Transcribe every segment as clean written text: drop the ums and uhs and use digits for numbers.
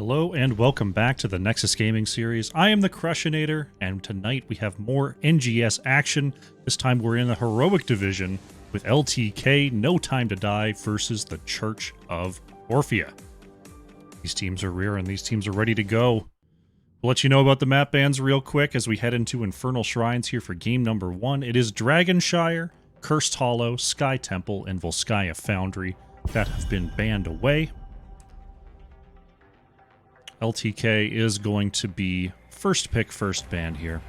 Hello and welcome back to the Nexus Gaming series. I am the Crushinator, and tonight we have more NGS action. This time we're in the Heroic Division with LTK, No Time to Die, versus the Church of Orphea. These teams are rearing, these teams are ready to go. We'll let you know about the map bans real quick as we head into Infernal Shrines here for game number 1. It is Dragonshire, Cursed Hollow, Sky Temple, and Volskaya Foundry that have been banned away. LTK is going to be first pick, first ban here.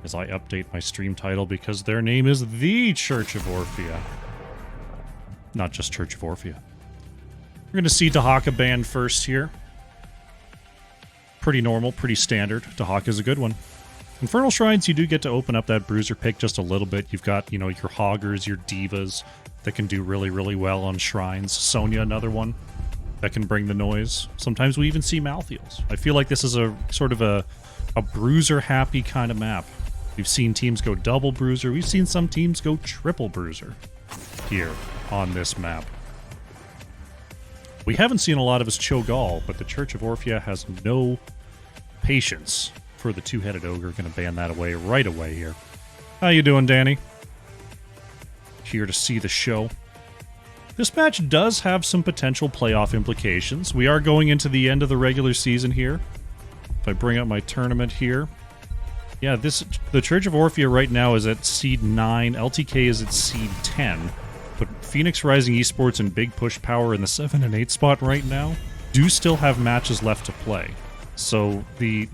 As I update my stream title because their name is The Church of Orphea. Not just Church of Orphea. We're going to see Dahaka banned first here. Pretty normal, pretty standard. Dahaka is a good one. Infernal Shrines, you do get to open up that bruiser pick just a little bit. You've got, you know, your Hoggers, your Divas that can do really, really well on Shrines. Sonya, another one that can bring the noise. Sometimes we even see Malthiels. I feel like this is a sort of a bruiser-happy kind of map. We've seen teams go double bruiser. We've seen some teams go triple bruiser here on this map. We haven't seen a lot of his Cho'Gall, but the Church of Orphea has no patience for the two-headed ogre. Going to ban that away right away here. How you doing, Danny? Here to see the show. This match does have some potential playoff implications. We are going into the end of the regular season here. If I bring up my tournament here. Yeah, the Church of Orphea right now is at seed 9. LTK is at seed 10. But Phoenix Rising Esports and Big Push Power in the 7 and 8 spot right now do still have matches left to play. So the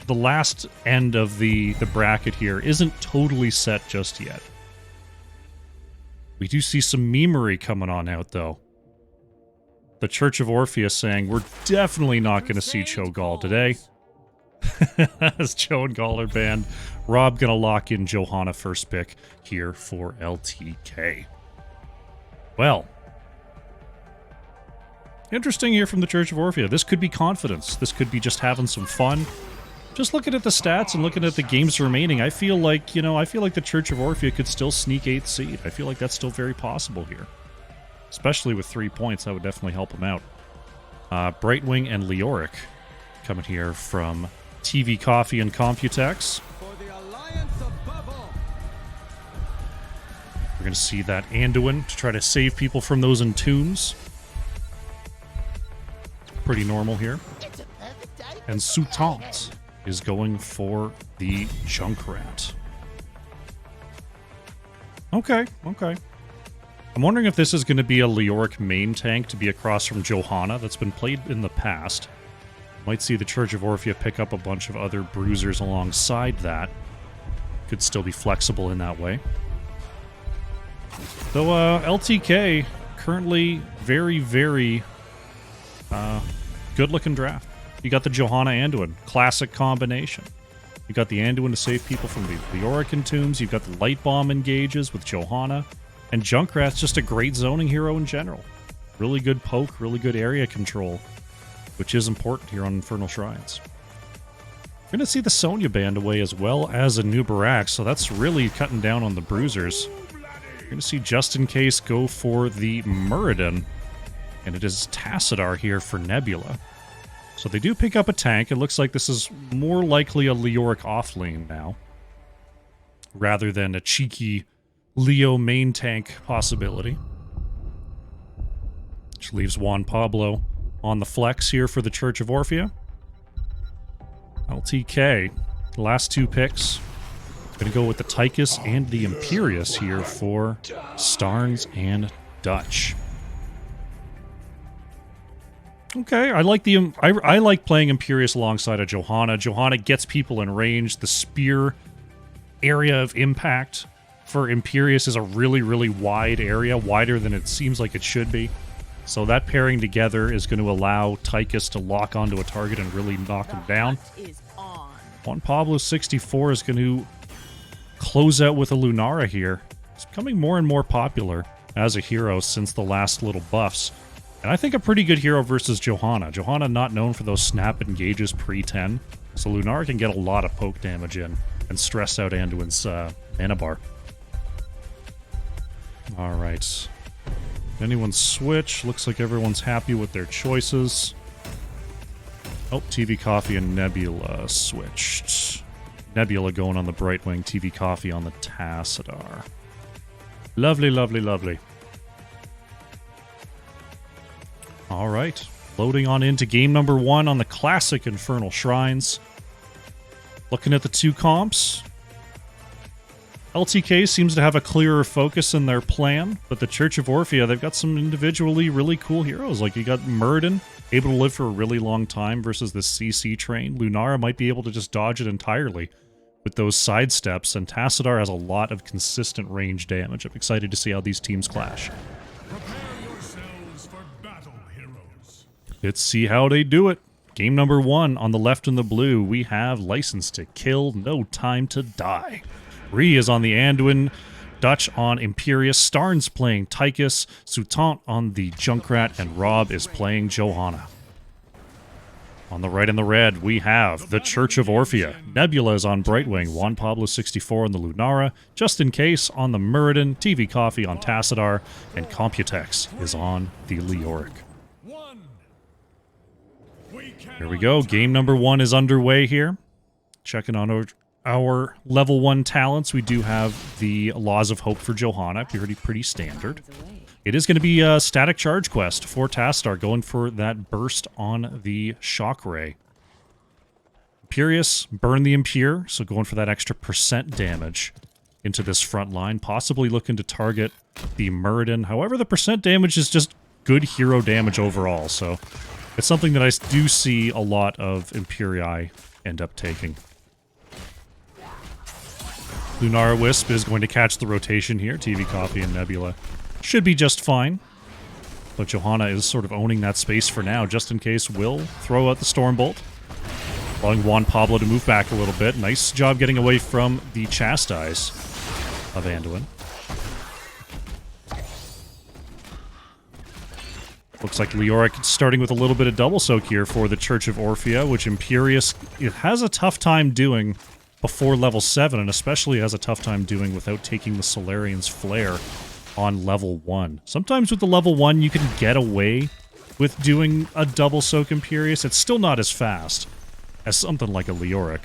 last end of the bracket here isn't totally set just yet. We do see some memery coming on out, though. The Church of Orphea saying, we're definitely not going to see Cho'Gall today. As Cho and Gall are banned. Rob going to lock in Johanna first pick here for LTK. Well. Interesting here from the Church of Orphea. This could be confidence. This could be just having some fun. Just looking at the stats and looking at the games remaining, I feel like, you know, the Church of Orphea could still sneak 8th seed. I feel like that's still very possible here. Especially with 3 points, that would definitely help them out. Brightwing and Leoric coming here from TV Coffee and Computex. We're going to see that Anduin to try to save people from those Entombs. Pretty normal here. And Soutant is going for the Junkrat. Okay. I'm wondering if this is going to be a Leoric main tank to be across from Johanna that's been played in the past. Might see the Church of Orphea pick up a bunch of other bruisers alongside that. Could still be flexible in that way. Though LTK currently very, very good-looking draft. You got the Johanna Anduin, classic combination. You got the Anduin to save people from the Leoric Entombs. You've got the Light Bomb engages with Johanna. And Junkrat's just a great zoning hero in general. Really good poke, really good area control, which is important here on Infernal Shrines. We're going to see the Sonya band away as well as a new Barak, so that's really cutting down on the bruisers. We're going to see Just In Case go for the Muradin, and it is Tassadar here for Nebula. So they do pick up a tank. It looks like this is more likely a Leoric offlane now, rather than a cheeky Leo main tank possibility. Which leaves Juan Pablo on the flex here for the Church of Orphea. LTK, last 2 picks. Gonna go with the Tychus and the Imperius here for Starnes and Dutch. Okay, I like I like playing Imperius alongside of Johanna. Johanna gets people in range. The spear area of impact for Imperius is a really, really wide area, wider than it seems like it should be. So that pairing together is going to allow Tychus to lock onto a target and really knock him down. Juan Pablo 64 is going to close out with a Lunara here. It's becoming more and more popular as a hero since the last little buffs. And I think a pretty good hero versus Johanna. Johanna not known for those snap engages pre-10. So Lunara can get a lot of poke damage in and stress out Anduin's mana bar. Alright. Anyone switch? Looks like everyone's happy with their choices. Oh, TV Coffee and Nebula switched. Nebula going on the Brightwing, TV Coffee on the Tassadar. Lovely, lovely, lovely. All right. Loading on into game number 1 on the classic Infernal Shrines. Looking at the two comps. LTK seems to have a clearer focus in their plan, but the Church of Orphea, they've got some individually really cool heroes. Like, you got Muradin, able to live for a really long time versus the CC train. Lunara might be able to just dodge it entirely with those sidesteps, and Tassadar has a lot of consistent range damage. I'm excited to see how these teams clash. Prepare yourselves for battle, heroes. Let's see how they do it. Game number 1 on the left in the blue, we have License to Kill, No Time to Die. Ree is on the Anduin, Dutch on Imperius, Starn's playing Tychus, Sutant on the Junkrat, and Rob is playing Johanna. On the right in the red, we have the Church of Orphea. Nebula is on Brightwing, Juan Pablo 64 on the Lunara, Just In Case on the Muradin, TV Coffee on Tassadar, and Computex is on the Leoric. Here we go. Game number 1 is underway here. Checking on our level 1 talents. We do have the Laws of Hope for Johanna. Pretty standard. It is going to be a static charge quest for Tassadar, going for that burst on the Shock Ray. Imperius, burn the Impure, so going for that extra % damage into this front line. Possibly looking to target the Muradin. However, the % damage is just good hero damage overall, so it's something that I do see a lot of Imperii end up taking. Lunara Wisp is going to catch the rotation here. TV Coffee and Nebula should be just fine. But Johanna is sort of owning that space for now. Just In Case will throw out the Stormbolt, allowing Juan Pablo to move back a little bit. Nice job getting away from the Chastise of Anduin. Looks like Leoric starting with a little bit of double soak here for the Church of Orphea, which Imperius it has a tough time doing before level 7, and especially has a tough time doing without taking the Solarian's Flare on level 1. Sometimes with the level 1 you can get away with doing a double soak Imperius. It's still not as fast as something like a Leoric,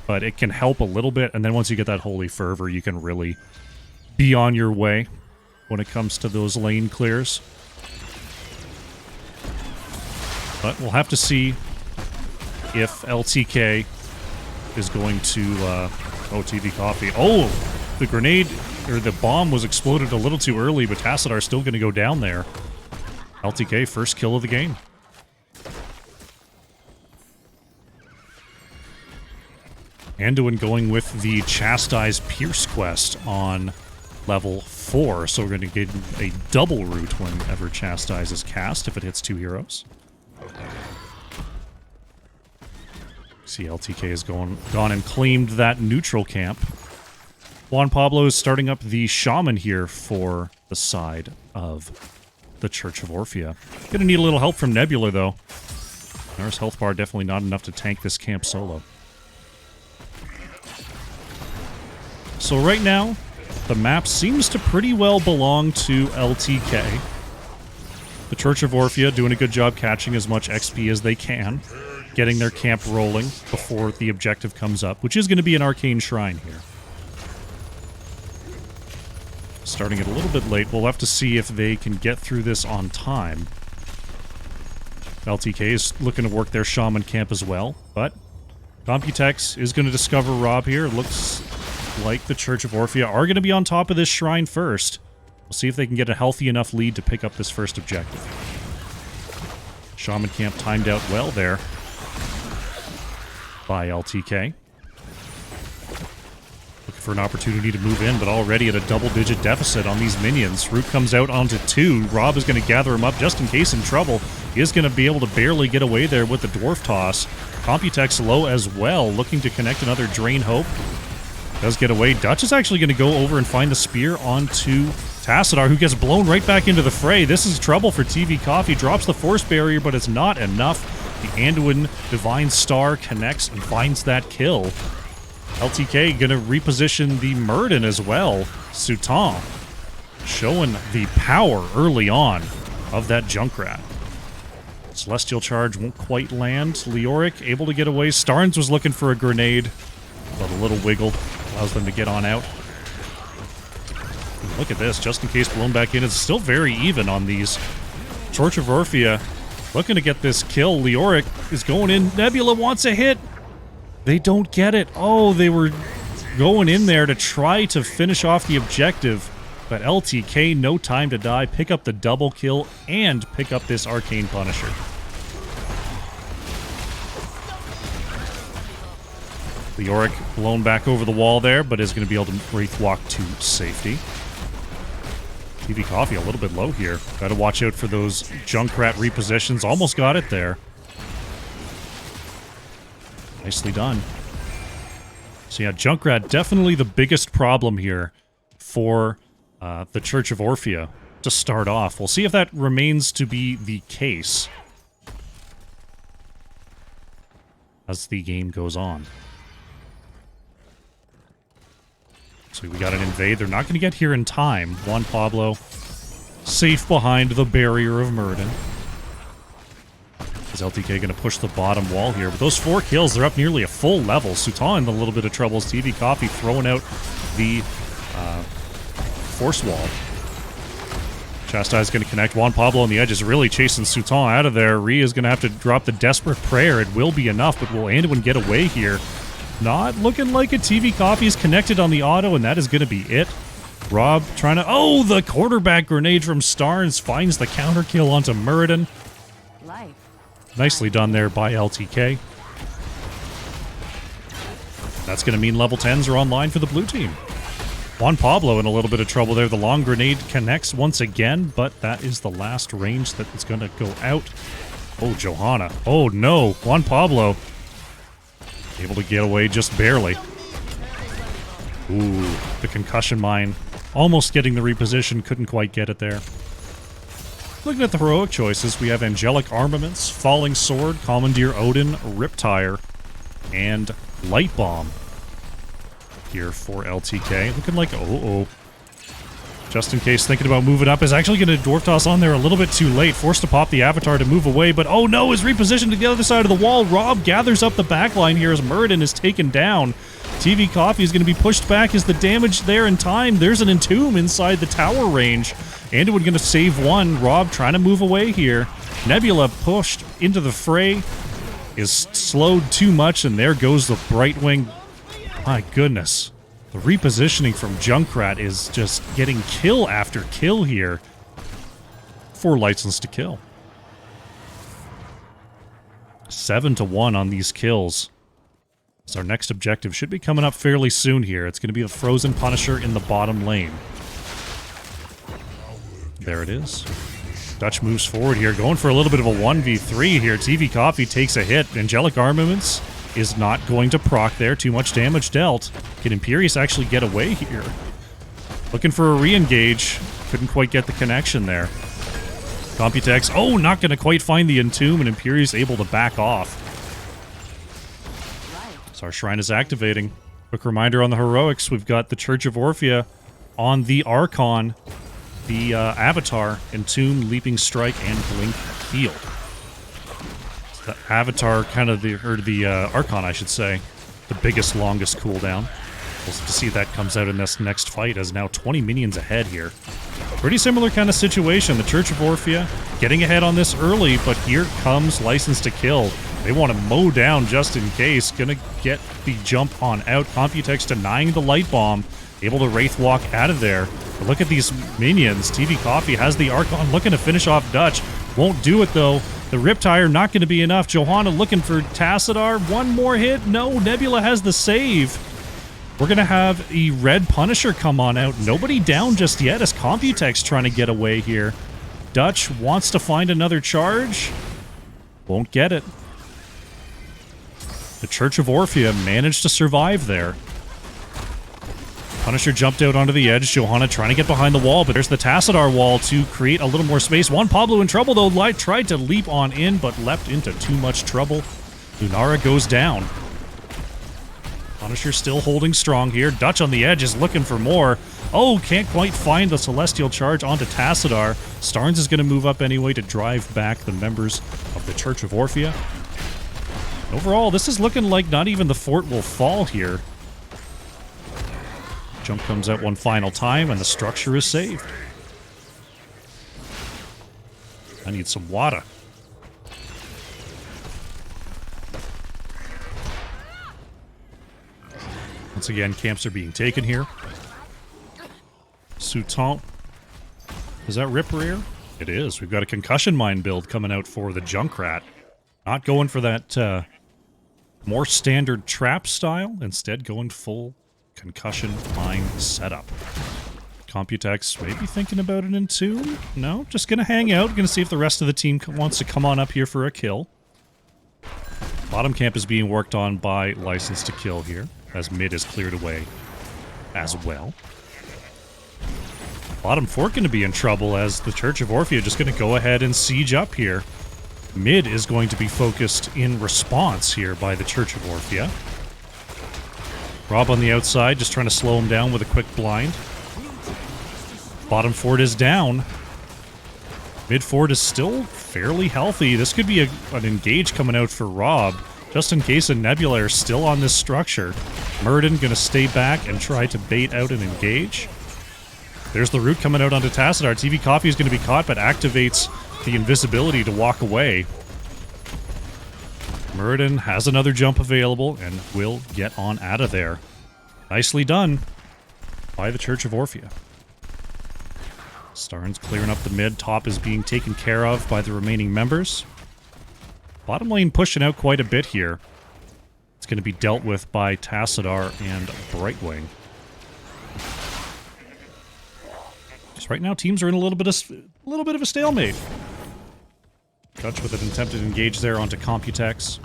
but it can help a little bit, and then once you get that Holy Fervor, you can really be on your way when it comes to those lane clears. But we'll have to see if LTK is going to... oh, TV Coffee. Oh! The grenade, or the bomb was exploded a little too early, but Tassadar still going to go down there. LTK, first kill of the game. Anduin going with the Chastise Pierce quest on level 4, so we're going to get a double route whenever Chastise is cast, if it hits 2 heroes. See, LTK has gone and claimed that neutral camp. Juan Pablo is starting up the Shaman here for the side of the Church of Orphea. Gonna need a little help from Nebula, though. Nara's health bar definitely not enough to tank this camp solo. So right now, the map seems to pretty well belong to LTK. The Church of Orphea doing a good job catching as much XP as they can, getting their camp rolling before the objective comes up, which is going to be an Arcane Shrine here. Starting it a little bit late, we'll have to see if they can get through this on time. LTK is looking to work their Shaman camp as well, but Computex is going to discover Rob here. It looks like the Church of Orphea are going to be on top of this shrine first. We'll see if they can get a healthy enough lead to pick up this first objective. Shaman camp timed out well there by LTK. Looking for an opportunity to move in, but already at a double-digit deficit on these minions. Root comes out onto 2. Rob is going to gather him up just in case in trouble. He is going to be able to barely get away there with the Dwarf Toss. Computex low as well, looking to connect another Drain Hope. Does get away. Dutch is actually going to go over and find the spear onto Tassadar, who gets blown right back into the fray. This is trouble for TV Coffee. Drops the Force Barrier, but it's not enough. The Anduin Divine Star connects and finds that kill. LTK going to reposition the Muradin as well. Sutant showing the power early on of that Junkrat. Celestial Charge won't quite land. Leoric able to get away. Starnes was looking for a grenade, but a little wiggle allows them to get on out. Look at this, just in case blown back in. It's still very even on these. Torch of Orphea looking to get this kill. Leoric is going in. Nebula wants a hit. They don't get it. Oh, they were going in there to try to finish off the objective. But LTK, no time to die. Pick up the double kill and pick up this Arcane Punisher. Leoric blown back over the wall there, but is going to be able to Wraith Walk to safety. TV Coffee a little bit low here. Got to watch out for those Junkrat repositions. Almost got it there. Nicely done. So yeah, Junkrat definitely the biggest problem here for the Church of Orphea to start off. We'll see if that remains to be the case as the game goes on. So we got an invade. They're not going to get here in time. Juan Pablo safe behind the barrier of Murden. Is LTK going to push the bottom wall here? But those 4 kills, they're up nearly a full level. Sultan in a little bit of trouble. TV Coffee throwing out the force wall. Chastise going to connect. Juan Pablo on the edge is really chasing Sultan out of there. Rhea is going to have to drop the Desperate Prayer. It will be enough, but will Anduin get away here? Not looking like it. TV Coffee is connected on the auto, and that is going to be it. Rob trying to... Oh, the quarterback grenade from Starnes finds the counter kill onto Muradin. Nicely done there by LTK. That's going to mean level 10s are online for the blue team. Juan Pablo in a little bit of trouble there. The long grenade connects once again, but that is the last range that is going to go out. Oh, Johanna. Oh, no. Juan Pablo able to get away just barely. Ooh, the concussion mine. Almost getting the reposition, couldn't quite get it there. Looking at the heroic choices, we have Angelic Armaments, Falling Sword, Commandeer Odin, Riptire, and Light Bomb here for LTK. Looking like, just in case thinking about moving up, is actually going to Dwarf Toss on there a little bit too late. Forced to pop the Avatar to move away, but oh no, is repositioned to the other side of the wall. Rob gathers up the backline here as Muradin is taken down. TV Coffee is going to be pushed back. Is the damage there in time? There's an Entomb inside the tower range. Anduin going to save one. Rob trying to move away here. Nebula pushed into the fray. Is slowed too much, and there goes the Brightwing. My goodness. The repositioning from Junkrat is just getting kill after kill here for License to Kill. 7-1 on these kills. So our next objective should be coming up fairly soon here. It's going to be the Frozen Punisher in the bottom lane. There it is. Dutch moves forward here, going for a little bit of a 1v3 here. TV Coffee takes a hit. Angelic Armaments is not going to proc there. Too much damage dealt. Can Imperius actually get away here? Looking for a re-engage. Couldn't quite get the connection there. Computex, oh, not going to quite find the Entomb, and Imperius able to back off. So our shrine is activating. Quick reminder on the heroics, we've got the Church of Orphea on the Archon, the Avatar, Entomb, Leaping Strike, and Blink Heal. The Avatar, kind of the Archon, I should say, the biggest, longest cooldown. We'll see if that comes out in this next fight, as now 20 minions ahead here. Pretty similar kind of situation. The Church of Orphea getting ahead on this early, but here comes License to Kill. They want to mow down just in case. Gonna get the jump on out. Computex denying the Light Bomb. Able to Wraith Walk out of there. But look at these minions. TV Coffee has the Archon looking to finish off Dutch. Won't do it though. The Riptire not going to be enough. Johanna looking for Tassadar. One more hit. No, Nebula has the save. We're going to have a Red Punisher come on out. Nobody down just yet as Computex trying to get away here. Dutch wants to find another charge. Won't get it. The Church of Orphea managed to survive there. Punisher jumped out onto the edge. Johanna trying to get behind the wall, but there's the Tassadar wall to create a little more space. Juan Pablo in trouble, though. Light tried to leap on in, but leapt into too much trouble. Lunara goes down. Punisher still holding strong here. Dutch on the edge is looking for more. Oh, can't quite find the Celestial Charge onto Tassadar. Starnes is going to move up anyway to drive back the members of the Church of Orphea. Overall, this is looking like not even the fort will fall here. Jump comes out one final time, and the structure is saved. I need some water. Once again, camps are being taken here. Souton. Is that Rip Rear? It is. We've got a concussion mine build coming out for the Junkrat. Not going for that more standard trap style. Instead, going full concussion mine setup. Computex maybe thinking about it in two. No, just going to hang out. Going to see if the rest of the team wants to come on up here for a kill. Bottom camp is being worked on by License to Kill here, as mid is cleared away as well. Bottom fort going to be in trouble as the Church of Orphea just going to go ahead and siege up here. Mid is going to be focused in response here by the Church of Orphea. Rob on the outside just trying to slow him down with a quick blind. Bottom fort is down. Mid fort is still fairly healthy. This could be an engage coming out for Rob, just in case a Nebula are still on this structure. Murden gonna stay back and try to bait out an engage. There's the root coming out onto Tassadar. TV Coffee is gonna be caught, but activates the invisibility to walk away. Murden has another jump available and will get on out of there. Nicely done by the Church of Orphea. Starnes clearing up the mid. Top is being taken care of by the remaining members. Bottom lane pushing out quite a bit here. It's going to be dealt with by Tassadar and Brightwing. Just right now, teams are in a little bit of a stalemate. Dutch with an attempted engage there onto Computex.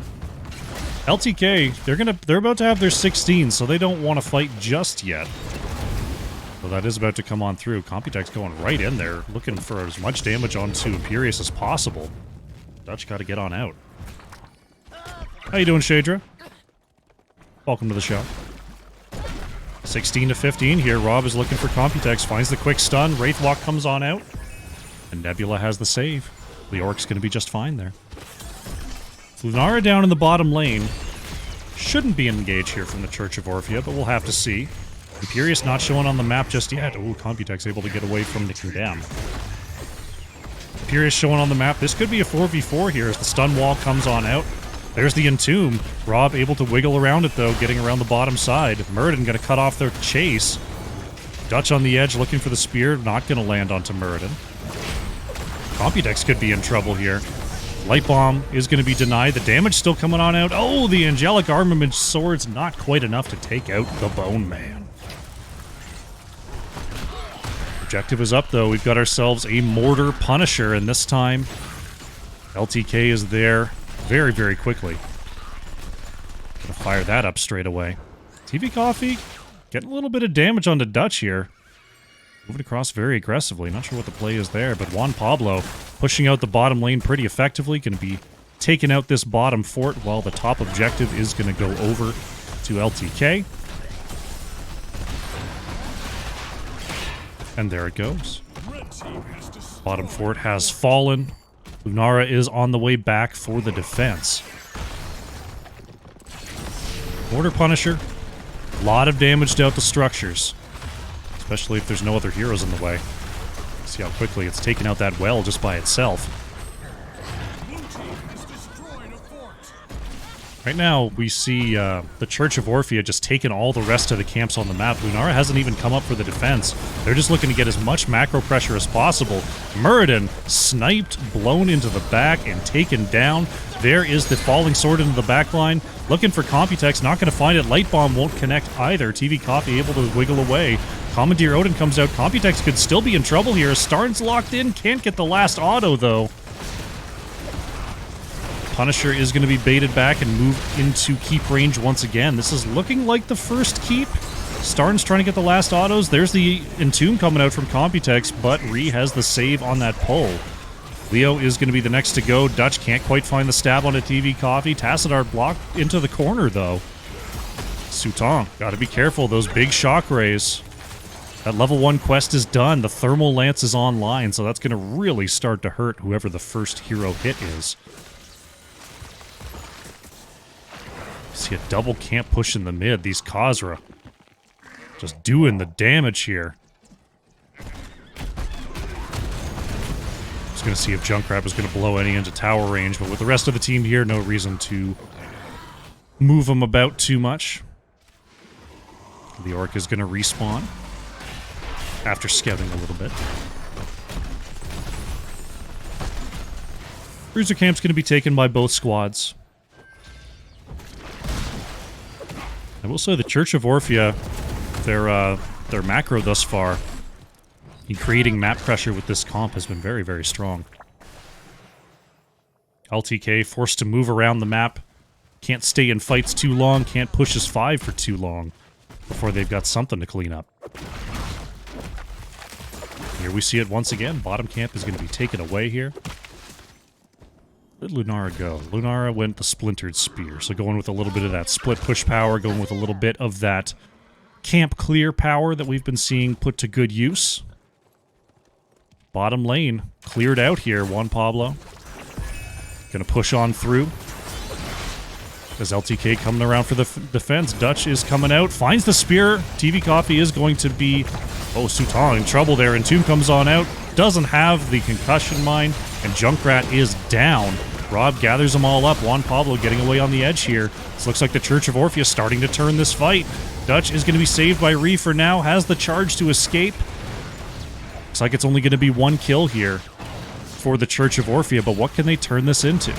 LTK, they're about to have their 16, so they don't want to fight just yet. So that is about to come on through. Computex going right in there, looking for as much damage onto Imperius as possible. Dutch got to get on out. How you doing, Shadra? Welcome to the show. 16 to 15 here. Rob is looking for Computex, finds the quick stun. Wraithwalk comes on out. And Nebula has the save. The Orc's going to be just fine there. Lunara down in the bottom lane. Shouldn't be engaged here from the Church of Orphea, but we'll have to see. Imperius not showing on the map just yet. Ooh, Computex able to get away from the Condemn. Imperius showing on the map. This could be a 4v4 here as the stun wall comes on out. There's the Entomb. Rob able to wiggle around it, though, getting around the bottom side. Murden going to cut off their chase. Dutch on the edge looking for the spear. Not going to land onto Murden. Computex could be in trouble here. Light Bomb is going to be denied. The damage still coming on out. Oh, the Angelic Armament Sword's not quite enough to take out the Bone Man. Objective is up, though. We've got ourselves a Mortar Punisher, and this time LTK is there very, very quickly. Gonna fire that up straight away. TV Coffee getting a little bit of damage onto Dutch here. Moving across very aggressively. Not sure what the play is there, but Juan Pablo pushing out the bottom lane pretty effectively. Going to be taking out this bottom fort while the top objective is going to go over to LTK. And there it goes. Bottom fort has fallen. Lunara is on the way back for the defense. Mortar Punisher. A lot of damage out the structures. Especially if there's no other heroes in the way. See how quickly it's taken out that well just by itself. Right now, we see the Church of Orphea just taking all the rest of the camps on the map. Lunara hasn't even come up for the defense. They're just looking to get as much macro pressure as possible. Muradin sniped, blown into the back, and taken down. There is the falling sword into the back line. Looking for Computex, not going to find it. Light Bomb won't connect either. TV Coffee able to wiggle away. Commandeer Odin comes out. Computex could still be in trouble here. Starnes locked in, can't get the last auto, though. Punisher is going to be baited back and moved into keep range once again. This is looking like the first keep. Starnes trying to get the last autos. There's the Entomb coming out from Computex, but Ree has the save on that pull. Leo is going to be the next to go. Dutch can't quite find the stab on a TV Coffee. Tassadar blocked into the corner, though. Sutong, gotta be careful. Those big shock rays. That level 1 quest is done. The Thermal Lance is online, so that's going to really start to hurt whoever the first hero hit is. See a double camp push in the mid. These Khazra just doing the damage here. Just going to see if Junkrat is going to blow any into tower range, but with the rest of the team here, no reason to move them about too much. The Orc is going to respawn after scouting a little bit. Bruiser camp's going to be taken by both squads. I will say the Church of Orphea, their macro thus far, in creating map pressure with this comp has been very, very strong. LTK forced to move around the map, can't stay in fights too long, can't push his 5 for too long before they've got something to clean up. Here we see it once again. Bottom camp is going to be taken away here. Where did Lunara go? Lunara went the Splintered Spear. So going with a little bit of that split push power, going with a little bit of that camp clear power that we've been seeing put to good use. Bottom lane cleared out here. Juan Pablo gonna push on through. As LTK coming around for the defense. Dutch is coming out, finds the spear. TV Coffee is going to be... Oh, Sutong in trouble there. Entomb comes on out. Doesn't have the concussion mine. And Junkrat is down. Rob gathers them all up. Juan Pablo getting away on the edge here. This looks like the Church of Orphea starting to turn this fight. Dutch is going to be saved by Ree for now. Has the charge to escape. Looks like it's only going to be 1 kill here for the Church of Orphea. But what can they turn this into?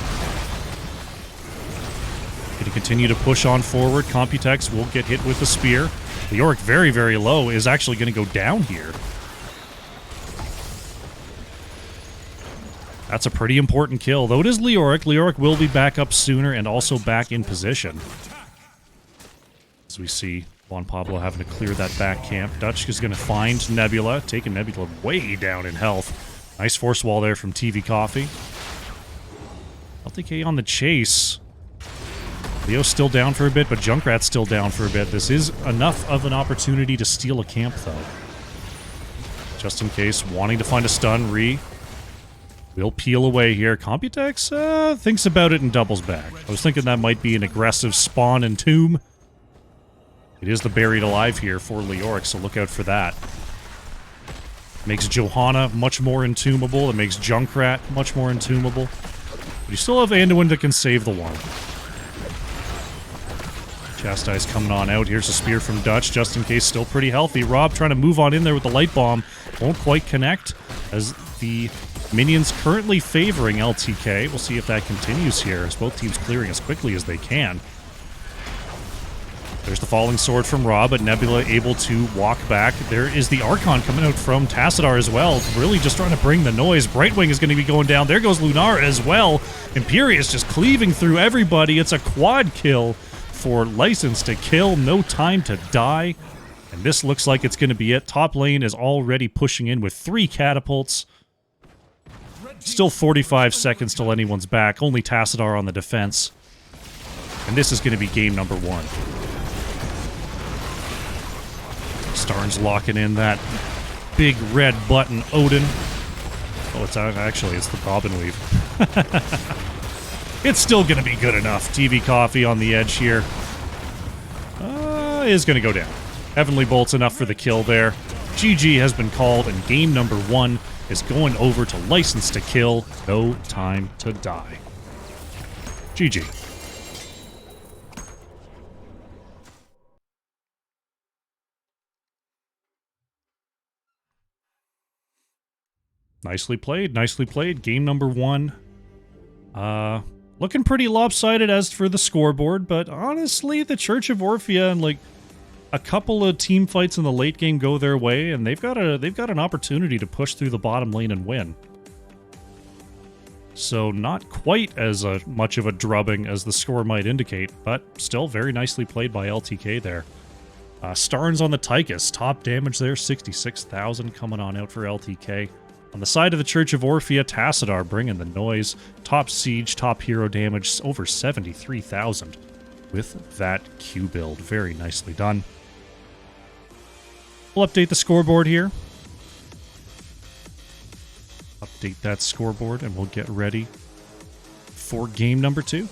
Going to continue to push on forward. Computex will get hit with the spear. Leoric, very, very low, is actually going to go down here. That's a pretty important kill. Though it is Leoric, Leoric will be back up sooner and also back in position. As we see Juan Pablo having to clear that back camp. Dutch is going to find Nebula, taking Nebula way down in health. Nice force wall there from TV Coffee. LTK on the chase. Leo's still down for a bit, but Junkrat's still down for a bit. This is enough of an opportunity to steal a camp, though. Just in case, wanting to find a stun, Ree will peel away here. Computex thinks about it and doubles back. I was thinking that might be an aggressive spawn and tomb. It is the buried alive here for Leoric, so look out for that. Makes Johanna much more entombable. It makes Junkrat much more entombable. But you still have Anduin that can save the one. Chastise coming on out. Here's a spear from Dutch, just in case, still pretty healthy. Rob trying to move on in there with the light bomb. Won't quite connect, as the minions currently favoring LTK. We'll see if that continues here, as both teams clearing as quickly as they can. There's the falling sword from Rob, but Nebula able to walk back. There is the Archon coming out from Tassadar as well, really just trying to bring the noise. Brightwing is going to be going down. There goes Lunara as well. Imperius just cleaving through everybody. It's a quad kill for License to Kill. No time to die. And this looks like it's going to be it. Top lane is already pushing in with 3 catapults. Still 45 seconds till anyone's back. Only Tassadar on the defense. And this is going to be game number 1. Starnes locking in that big red button, Odin. Oh, it's actually, it's the bobbin weave. It's still going to be good enough. TV Coffee on the edge here. Is going to go down. Heavenly Bolt's enough for the kill there. GG has been called, and game number 1 is going over to License to Kill. No time to die. GG. Nicely played, nicely played. Game number 1. Looking pretty lopsided as for the scoreboard, but honestly, the Church of Orphea and like a couple of team fights in the late game go their way, and they've got an opportunity to push through the bottom lane and win. So not quite as much of a drubbing as the score might indicate, but still very nicely played by LTK there. Starnes on the Tychus, top damage there, 66,000 coming on out for LTK. On the side of the Church of Orphea, Tassadar bringing the noise. Top siege, top hero damage, over 73,000. with that Q build. Very nicely done. We'll update the scoreboard here. Update that scoreboard, and we'll get ready for game number 2.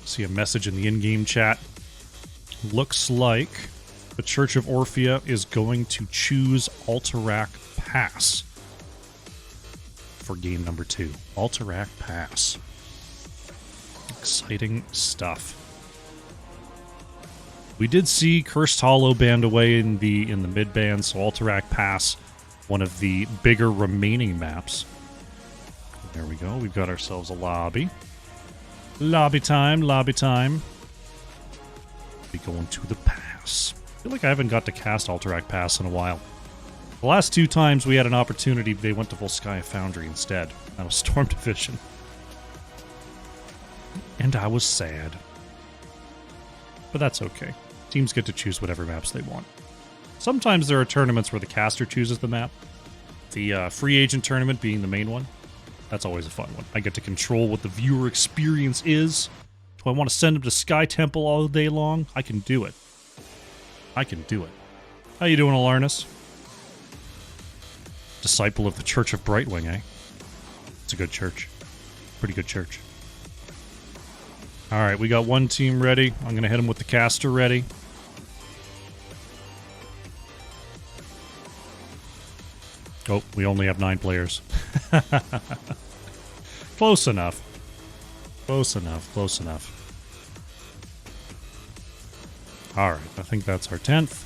See a message in the in-game chat. Looks like the Church of Orphea is going to choose Alterac Pass for game number 2. Alterac Pass. Exciting stuff. We did see Cursed Hollow banned away in the mid ban, so Alterac Pass, one of the bigger remaining maps. There we go. We've got ourselves a lobby. Lobby time, lobby time. Be going to the pass. I feel like I haven't got to cast Alterac Pass in a while. The last 2 times we had an opportunity, they went to Volskaya Foundry instead. That was Storm Division. And I was sad. But that's okay. Teams get to choose whatever maps they want. Sometimes there are tournaments where the caster chooses the map. The free agent tournament being the main one. That's always a fun one. I get to control what the viewer experience is. Do I want to send them to Sky Temple all day long? I can do it. I can do it. How you doing, Alarnus? Disciple of the Church of Brightwing, eh? It's a good church. Pretty good church. Alright, we got one team ready. I'm going to hit them with the caster ready. Oh, we only have 9 players. Close enough. Close enough, close enough. Alright, I think that's our 10th.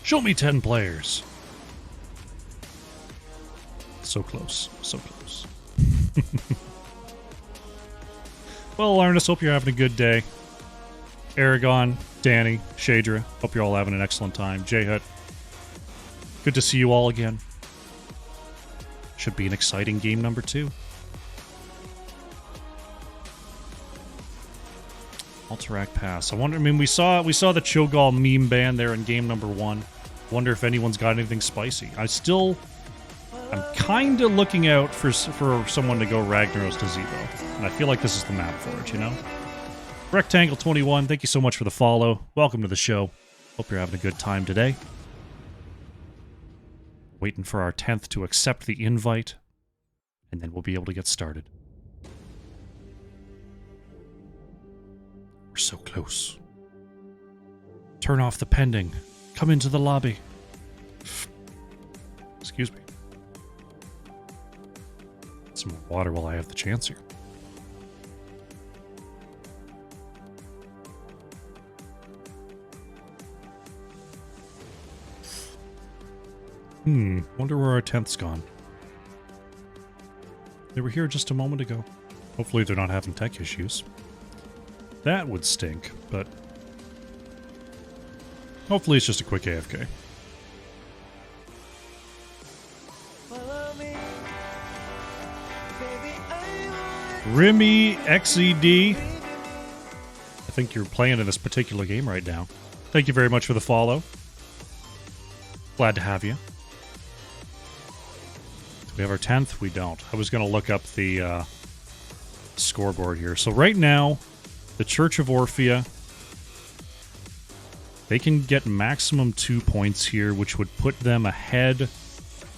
Show me 10 players. So close, so close. Well, Arnis, hope you're having a good day. Aragon, Danny, Shadra, hope you're all having an excellent time. J-Hut, good to see you all again. Should be an exciting game number 2. Alterac Pass. I wonder. I mean, we saw the Cho'Gall meme ban there in game number 1. Wonder if anyone's got anything spicy. I'm kind of looking out for someone to go Ragnaros to Zebo, and I feel like this is the map for it. You know. Rectangle 21. Thank you so much for the follow. Welcome to the show. Hope you're having a good time today. Waiting for our 10th to accept the invite, and then we'll be able to get started. We're so close. Turn off the pending. Come into the lobby. Excuse me. Some more water while I have the chance here. Wonder where our 10th's gone. They were here just a moment ago. Hopefully they're not having tech issues. That would stink, but hopefully it's just a quick AFK. Remy XED. I think you're playing in this particular game right now. Thank you very much for the follow. Glad to have you. Do we have our 10th? We don't. I was going to look up the scoreboard here. So right now, the Church of Orphea, they can get maximum 2 points here, which would put them ahead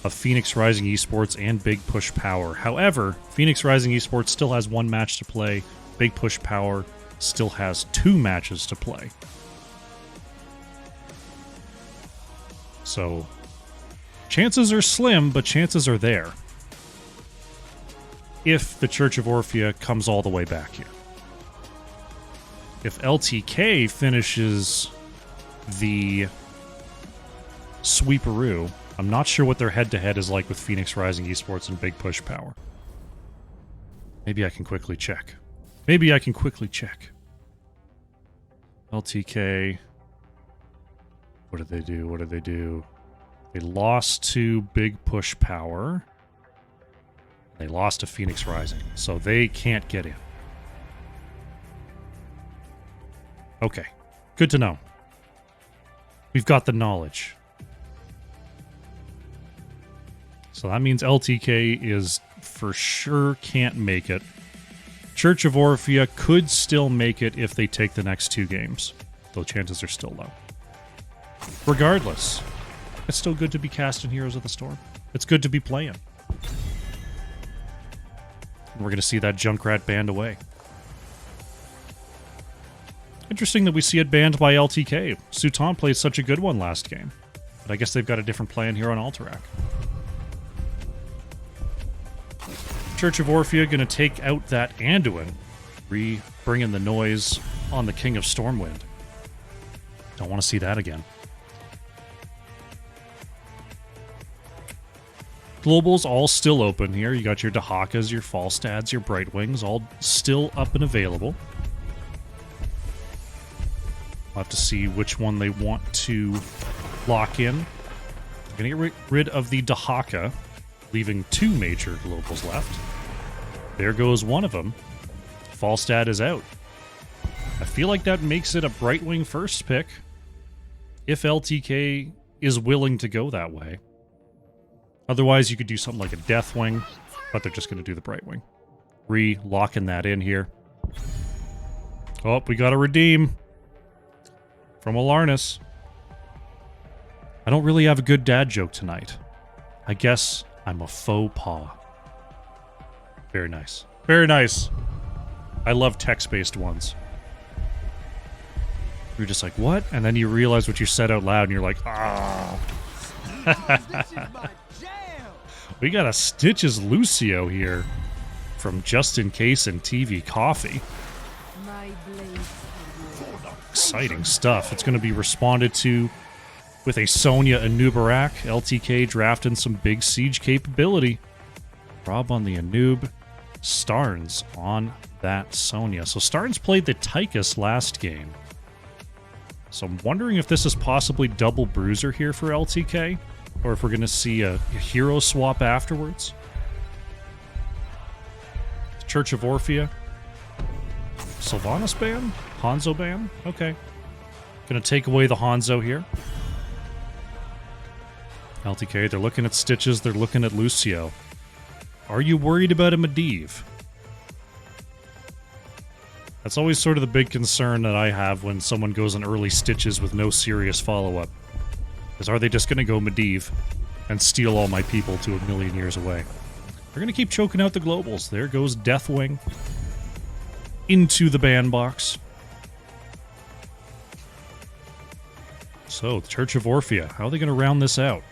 of Phoenix Rising Esports and Big Push Power. However, Phoenix Rising Esports still has 1 match to play. Big Push Power still has 2 matches to play. So, chances are slim, but chances are there. If the Church of Orphea comes all the way back here. If LTK finishes the sweeperoo, I'm not sure what their head-to-head is like with Phoenix Rising Esports and Big Push Power. Maybe I can quickly check. LTK. What did they do? They lost to Big Push Power. They lost to Phoenix Rising, so they can't get in. Okay, good to know. We've got the knowledge. So that means LTK is for sure can't make it. Church of Orphea could still make it if they take the next 2 games, though chances are still low. Regardless, it's still good to be casting Heroes of the Storm. It's good to be playing. And we're going to see that Junkrat banned away. Interesting that we see it banned by LTK. Sutan played such a good one last game. But I guess they've got a different plan here on Alterac. Church of Orphea going to take out that Anduin, bringing the noise on the King of Stormwind. Don't want to see that again. Globals all still open here. You got your Dahakas, your Falstads, your Brightwings, all still up and available. We'll have to see which one they want to lock in. I'm going to get rid of the Dahaka, leaving 2 major globals left. There goes one of them. Falstad is out. I feel like that makes it a Brightwing first pick, if LTK is willing to go that way. Otherwise, you could do something like a Deathwing, but they're just going to do the Brightwing. Locking that in here. Oh, we got a redeem from Alarnus. I don't really have a good dad joke tonight. I guess I'm a faux pas. Very nice. Very nice. I love text-based ones. You're just like, what? And then you realize what you said out loud, and you're like, ah. We got a Stitches Lucio here from Just In Case and TV Coffee. Exciting stuff. It's going to be responded to with a Sonya Anubarak. LTK drafting some big siege capability. Rob on the Anub. Starnes on that Sonya. So Starnes played the Tychus last game. So I'm wondering if this is possibly double bruiser here for LTK, or if we're going to see a hero swap afterwards. Church of Orphea. Sylvanas ban? Hanzo ban? Okay. Going to take away the Hanzo here. LTK, they're looking at Stitches, they're looking at Lucio. Are you worried about a Medivh? That's always sort of the big concern that I have when someone goes in early Stitches with no serious follow-up. Is, are they just going to go Medivh and steal all my people to a million years away? They're going to keep choking out the globals. There goes Deathwing into the ban box. So, the Church of Orphea, how are they going to round this out?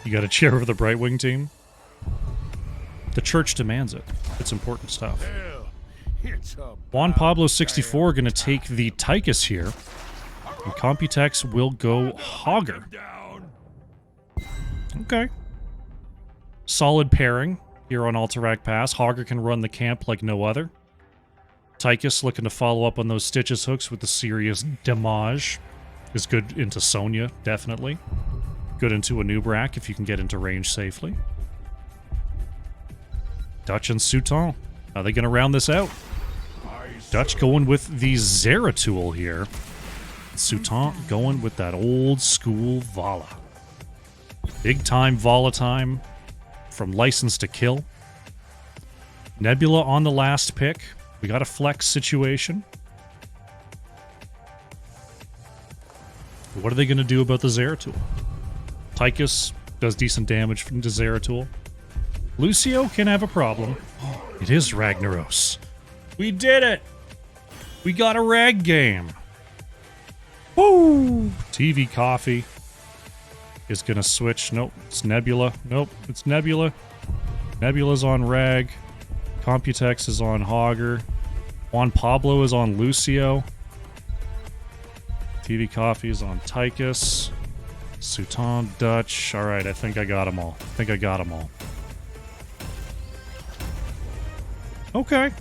You got a chair over the Brightwing team? The church demands it. It's important stuff. Juan Pablo 64 going to take the Tychus here. And Computex will go Hogger. Okay. Solid pairing here on Alterac Pass. Hogger can run the camp like no other. Tychus looking to follow up on those Stitches hooks with the serious damage. Is good into Sonya, definitely. Good into Anubarak if you can get into range safely. Dutch and Sutan. How are they going to round this out? Dutch going with the Zeratul here. Sutan going with that old school Vala. Big time Vala time from License to Kill. Nebula on the last pick. We got a flex situation. What are they going to do about the Zeratul? Tychus does decent damage from the Zeratul. Lucio can have a problem. It is Ragnaros. We did it! We got a rag game. Woo! TV Coffee is going to switch. Nope, it's Nebula. Nope, it's Nebula. Nebula's on Rag. Computex is on Hogger. Juan Pablo is on Lucio. TV Coffee is on Tychus. Sutan, Dutch. Alright, I think I got them all. Okay.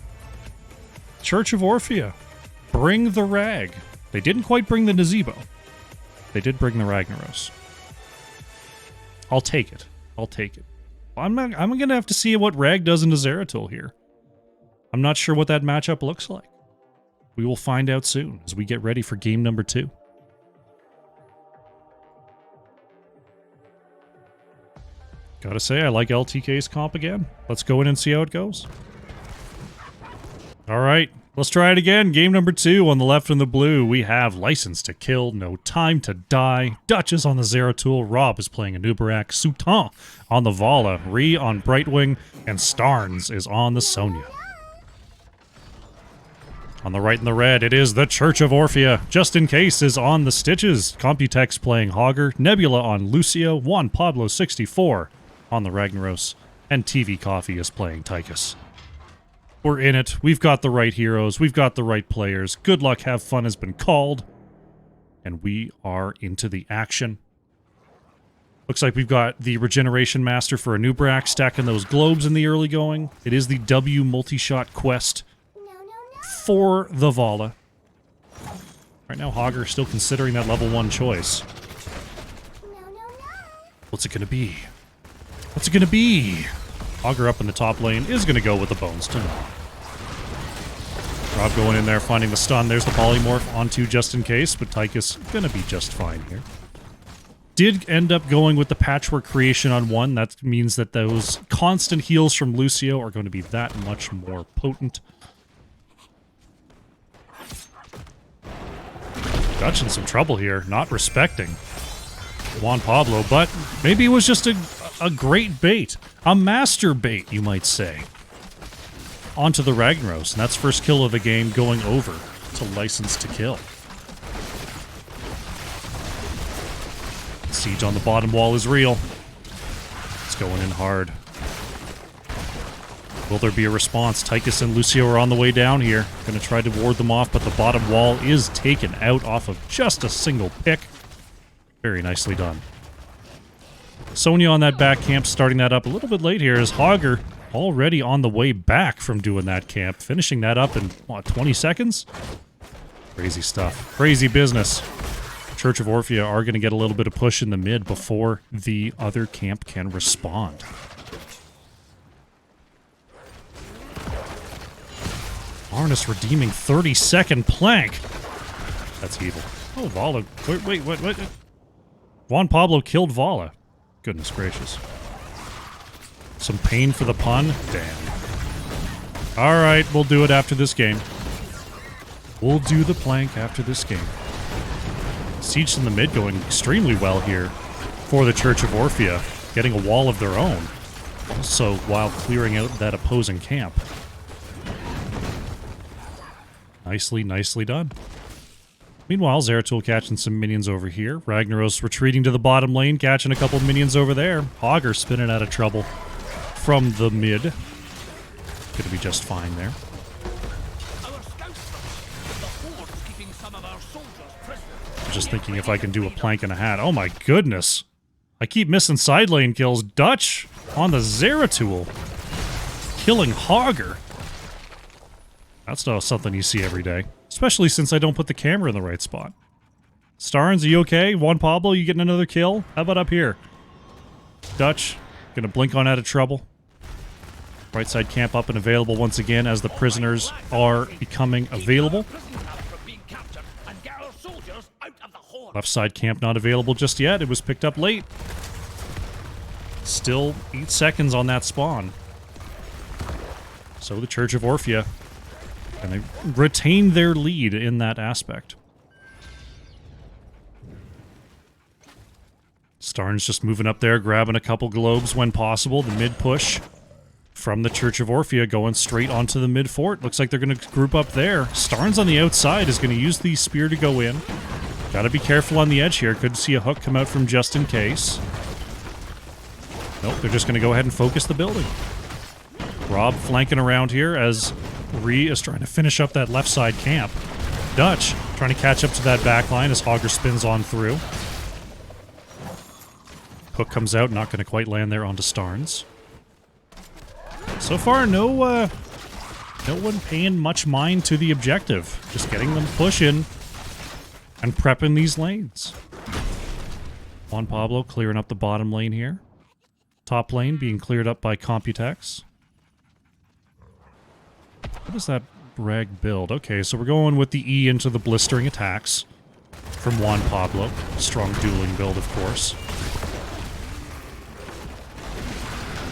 Church of Orphea. Bring the Rag. They didn't quite bring the Nazebo. They did bring the Ragnaros. I'll take it. I'm going to have to see what Rag does into Zeratul here. I'm not sure what that matchup looks like. We will find out soon as we get ready for game number 2. Gotta say, I like LTK's comp again. Let's go in and see how it goes. Alright, let's try it again. Game number 2 on the left and the blue. We have License to Kill, No Time to Die. Dutch is on the Zeratul. Rob is playing a Nubarak. Sultan on the Vala. Ree on Brightwing. And Starnes is on the Sonya. On the right and the red, it is the Church of Orphea. Just in Case is on the Stitches. Computex playing Hogger. Nebula on Lucio. Juan Pablo 64 on the Ragnaros. And TV Coffee is playing Tychus. We're in it. We've got the right heroes. We've got the right players. Good luck, have fun has been called. And we are into the action. Looks like we've got the Regeneration Master for a Nubrak, stacking those globes in the early going. It is the W multi-shot quest for the Vala. Right now, Hogger still considering that level 1 choice. What's it gonna be? What's it gonna be? Hogger up in the top lane is gonna go with the Bones to Gnaw. Rob going in there, finding the stun. There's the polymorph onto Just in Case, but Tychus gonna be just fine here. Did end up going with the Patchwork creation on 1. That means that those constant heals from Lucio are going to be that much more potent. Dutch in some trouble here, not respecting Juan Pablo, but maybe it was just a great bait. A master bait, you might say. Onto the Ragnaros, and that's first kill of the game going over to License to Kill. Siege on the bottom wall is real. It's going in hard. Will there be a response? Tychus and Lucio are on the way down here. Gonna try to ward them off, but the bottom wall is taken out off of just a single pick. Very nicely done. Sonya on that back camp, starting that up a little bit late here, as Hogger already on the way back from doing that camp, finishing that up in, what, 20 seconds? Crazy stuff. Crazy business. Church of Orphea are going to get a little bit of push in the mid before the other camp can respond. Arnis redeeming 30-second plank. That's evil. Oh, Vala. Wait, what? Juan Pablo killed Vala. Goodness gracious. Some pain for the pun? Damn. Alright, we'll do it after this game. We'll do the plank after this game. Siege in the mid going extremely well here for the Church of Orphea, getting a wall of their own, also while clearing out that opposing camp. Nicely done. Meanwhile, Zeratul catching some minions over here. Ragnaros retreating to the bottom lane, catching a couple minions over there. Hogger spinning out of trouble from the mid. Gonna be just fine there. Just thinking if I can do a plank and a hat. Oh my goodness. I keep missing side lane kills. Dutch on the Zeratul. Killing Hogger. That's not something you see every day. Especially since I don't put the camera in the right spot. Starnes, are you okay? Juan Pablo, you getting another kill? How about up here? Dutch, gonna blink on out of trouble. Right side camp up and available once again as the prisoners are becoming available. Left side camp not available just yet. It was picked up late. Still 8 seconds on that spawn. So the Church of Orphea. And they retain their lead in that aspect. Starnes just moving up there, grabbing a couple globes when possible. The mid push from the Church of Orphea going straight onto the mid fort. Looks like they're going to group up there. Starnes on the outside is going to use the spear to go in. Gotta be careful on the edge here. Could see a hook come out from Just in Case. Nope, they're just going to go ahead and focus the building. Rob flanking around here as Ree is trying to finish up that left side camp. Dutch trying to catch up to that back line as Hogger spins on through. Hook comes out, not going to quite land there onto Starnes. So far, no one paying much mind to the objective. Just getting them pushing and prepping these lanes. Juan Pablo clearing up the bottom lane here. Top lane being cleared up by Computex. What is that rag build? Okay, so we're going with the E into the blistering attacks from Juan Pablo. Strong dueling build, of course.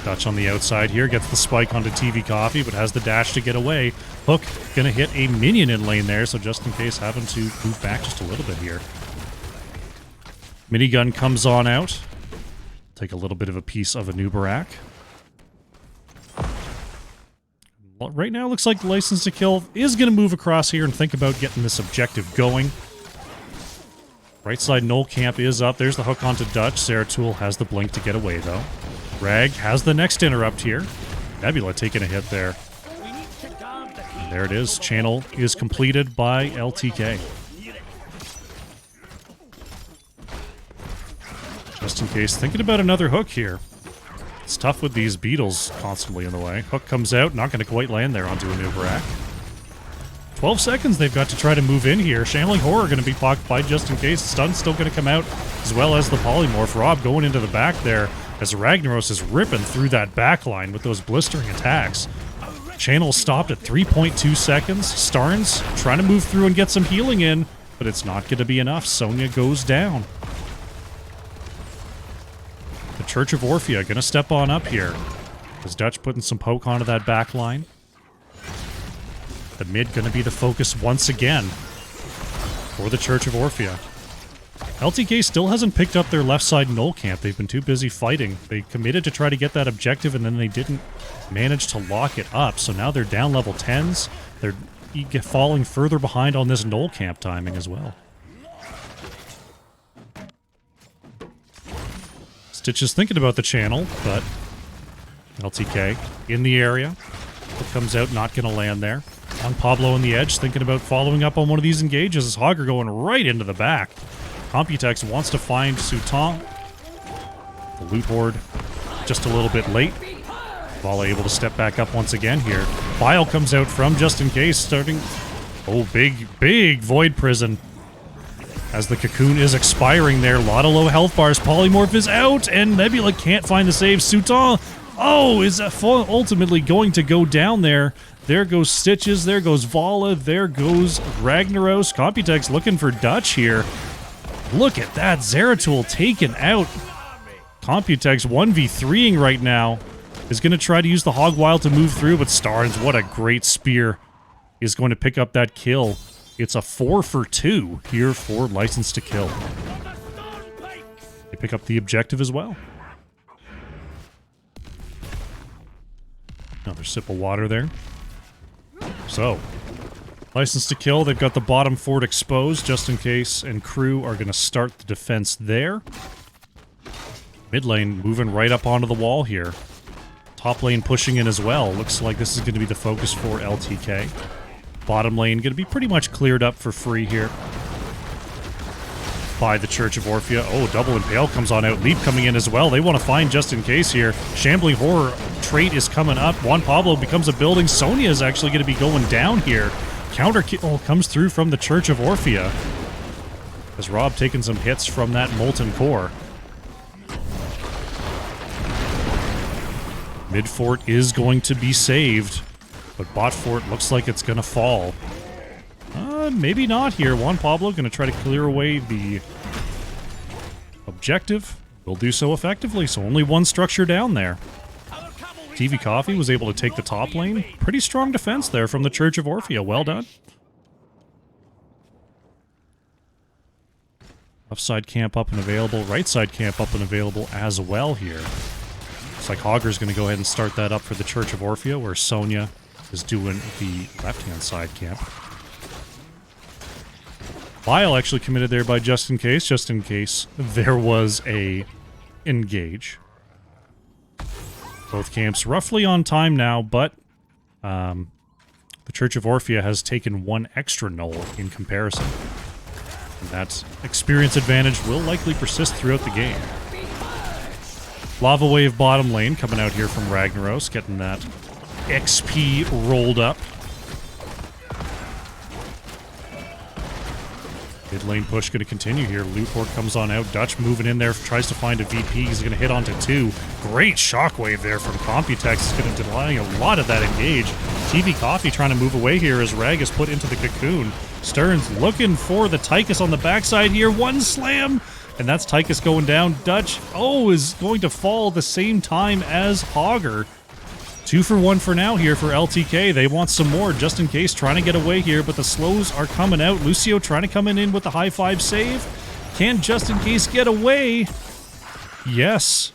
Dutch on the outside here, gets the spike onto TV Coffee, but has the dash to get away. Hook gonna hit a minion in lane there, so just in case having to move back just a little bit here. Minigun comes on out. Take a little bit of a piece of a Nubarak. Right now, looks like License to Kill is going to move across here and think about getting this objective going. Right side Null Camp is up. There's the hook onto Dutch. Zeratul has the blink to get away, though. Rag has the next interrupt here. Nebula taking a hit there. And there it is. Channel is completed by LTK. Just in case, thinking about another hook here. It's tough with these beetles constantly in the way. Hook comes out, not going to quite land there onto a Nubarak. 12 seconds they've got to try to move in here. Shambling Horror going to be blocked by just in case. Stun's still going to come out, as well as the Polymorph. Rob going into the back there, as Ragnaros is ripping through that back line with those blistering attacks. Channel stopped at 3.2 seconds. Starnes trying to move through and get some healing in, but it's not going to be enough. Sonya goes down. The Church of Orphea going to step on up here. Is Dutch putting some poke onto that back line? The mid going to be the focus once again for the Church of Orphea. LTK still hasn't picked up their left side Null Camp. They've been too busy fighting. They committed to try to get that objective, and then they didn't manage to lock it up. So now they're down level 10s. They're falling further behind on this Null Camp timing as well. Stitch is thinking about the channel, but LTK in the area. It comes out, not going to land there. On Pablo on the edge, thinking about following up on one of these engages. As Hogger going right into the back. Computex wants to find Suton. The Loot Horde just a little bit late. Vala able to step back up once again here. Bile comes out from just in case, starting... Oh, big Void Prison. As the Cocoon is expiring there. A lot of low health bars. Polymorph is out, and Nebula can't find the save. Suton, is ultimately going to go down there. There goes Stitches, there goes Vala, there goes Ragnaros. Computex looking for Dutch here. Look at that, Zeratul taken out. Computex 1v3ing right now. Is going to try to use the Hog Wild to move through, but Starnes, what a great spear, is going to pick up that kill. It's a 4 for 2 here for License to Kill. They pick up the objective as well. Another sip of water there. So, License to Kill, they've got the bottom fort exposed just in case, and crew are going to start the defense there. Mid lane moving right up onto the wall here. Top lane pushing in as well. Looks like this is going to be the focus for LTK. Bottom lane going to be pretty much cleared up for free here by the Church of Orphea. Oh, Double Impale comes on out. Leap coming in as well. They want to find just in case here. Shambling Horror trait is coming up. Juan Pablo becomes a building. Sonya is actually going to be going down here. Counter kill comes through from the Church of Orphea. As Rob taking some hits from that Molten Core. Mid fort is going to be saved. But bot fort looks like it's going to fall. Maybe not here. Juan Pablo going to try to clear away the objective. Will do so effectively, so only one structure down there. TV Coffee was able to take the top lane. Pretty strong defense there from the Church of Orphea. Well done. Left side camp up and available. Right side camp up and available as well here. Looks like Hogger's going to go ahead and start that up for the Church of Orphea, where Sonya is doing the left-hand side camp. Bile actually committed there by just in case there was a engage. Both camps roughly on time now, but the Church of Orphea has taken one extra null in comparison. And that experience advantage will likely persist throughout the game. Lava Wave bottom lane coming out here from Ragnaros, getting that XP rolled up. Mid lane push going to continue here. Lootport comes on out. Dutch moving in there, tries to find a VP. He's going to hit onto 2. Great shockwave there from Computex. Is going to deny a lot of that engage. TV Coffee trying to move away here as Rag is put into the Cocoon. Stearns looking for the Tychus on the backside here. One slam And that's Tychus going down. Dutch, is going to fall the same time as Hogger. 2 for 1 for now here for LTK. They want some more just in case, trying to get away here, but the slows are coming out. Lucio trying to come in with the high five save. Can just in case get away? Yes.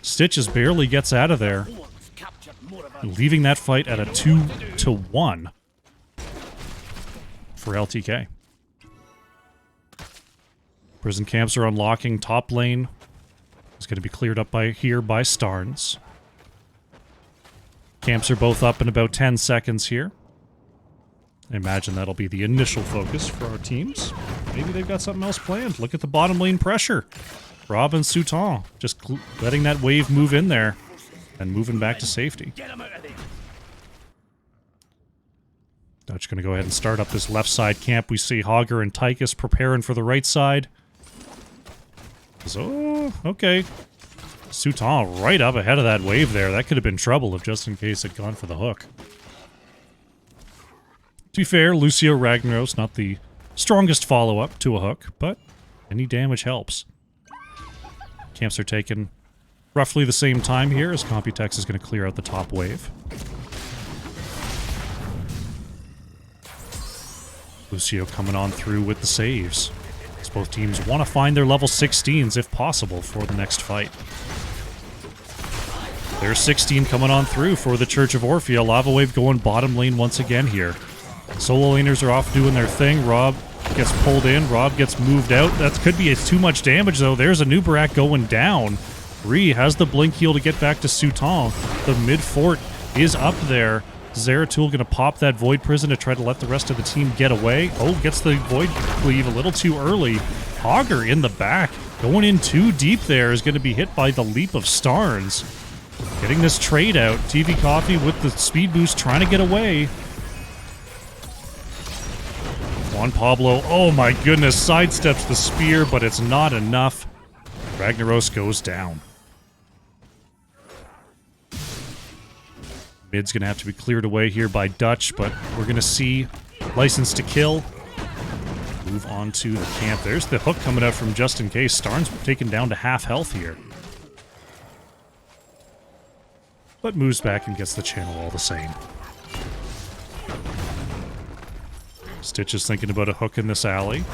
Stitches barely gets out of there, leaving that fight at a 2-1 for LTK. Prison camps are unlocking. Top lane is going to be cleared up by Starnes. Camps are both up in about 10 seconds here. I imagine that'll be the initial focus for our teams. Maybe they've got something else planned. Look at the bottom lane pressure. Rob and Soutan just letting that wave move in there and moving back to safety. Dutch going to go ahead and start up this left side camp. We see Hogger and Tychus preparing for the right side. So, okay. Soutan right up ahead of that wave there. That could have been trouble if just in case had gone for the hook. To be fair, Lucio Ragnaros, not the strongest follow-up to a hook, but any damage helps. Camps are taken roughly the same time here as Computex is going to clear out the top wave. Lucio coming on through with the saves, as both teams want to find their level 16s if possible for the next fight. There's 16 coming on through for the Church of Orphea. Lava Wave going bottom lane once again here. Solo laners are off doing their thing. Rob gets pulled in. Rob gets moved out. That could be too much damage, though. There's a Nubarak going down. Ree has the blink heal to get back to Soutan. The mid fort is up there. Zeratul going to pop that Void Prison to try to let the rest of the team get away. Gets the Void Cleave a little too early. Hogger in the back. Going in too deep there is going to be hit by the Leap of Starnes. Getting this trade out. TV Coffee with the speed boost trying to get away. Juan Pablo, oh my goodness, sidesteps the spear, but it's not enough. Ragnaros goes down. Mid's going to have to be cleared away here by Dutch, but we're going to see License to Kill move on to the camp. There's the hook coming out from just in case. Starnes taken down to half health here. But moves back and gets the channel all the same. Stitch is thinking about a hook in this alley.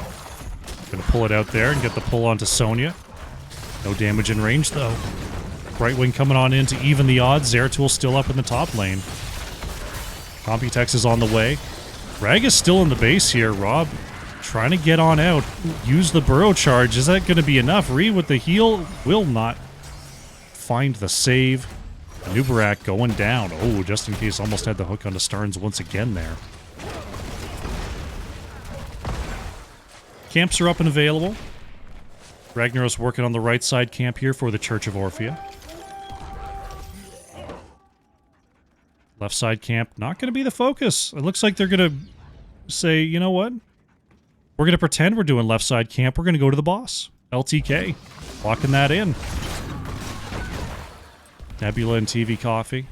Gonna pull it out there and get the pull onto Sonya. No damage in range, though. Brightwing coming on in to even the odds. Zeratul still up in the top lane. Computex is on the way. Rag is still in the base here. Rob trying to get on out. Use the burrow charge. Is that going to be enough? Ree with the heal will not find the save. Nubarak going down. Just in case, almost had the hook onto Starnes once again there. Camps are up and available. Ragnaros working on the right side camp here for the Church of Orphea. Left side camp, not going to be the focus. It looks like they're going to say, you know what? We're going to pretend we're doing left side camp. We're going to go to the boss. LTK. Locking that in. Nebula and TV Coffee.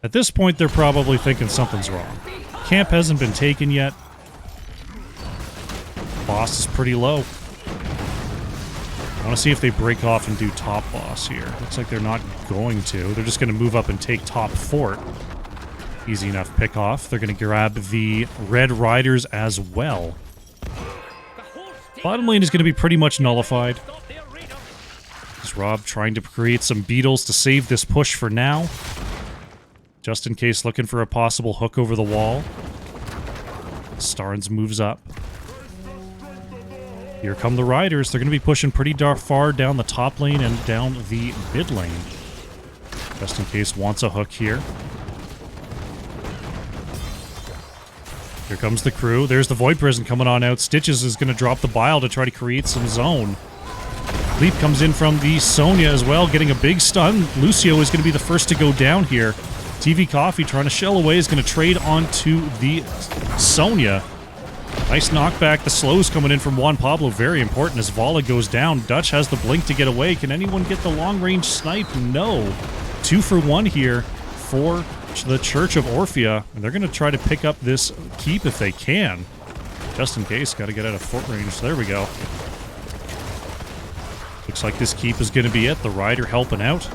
At this point, they're probably thinking something's wrong. Camp hasn't been taken yet. Boss is pretty low. I want to see if they break off and do top boss here. Looks like they're not going to. They're just going to move up and take top fort. Easy enough pick off. They're going to grab the Red Riders as well. Bottom lane is going to be pretty much nullified. Is Rob trying to create some beetles to save this push for now? Just in case, looking for a possible hook over the wall. Starnes moves up. Here come the Riders. They're going to be pushing pretty far down the top lane and down the mid lane. Just in case wants a hook here. Here comes the crew. There's the Void Prison coming on out. Stitches is going to drop the Bile to try to create some zone. Leap comes in from the Sonya as well, getting a big stun. Lucio is going to be the first to go down here. TV Coffee trying to shell away is going to trade onto the Sonya. Nice knockback. The slows coming in from Juan Pablo. Very important as Vala goes down. Dutch has the blink to get away. Can anyone get the long-range snipe? No. 2 for 1 here for the Church of Orphea. And they're going to try to pick up this keep if they can. Just in case. Got to get out of fort range. There we go. Looks like this keep is going to be it. The Rider helping out.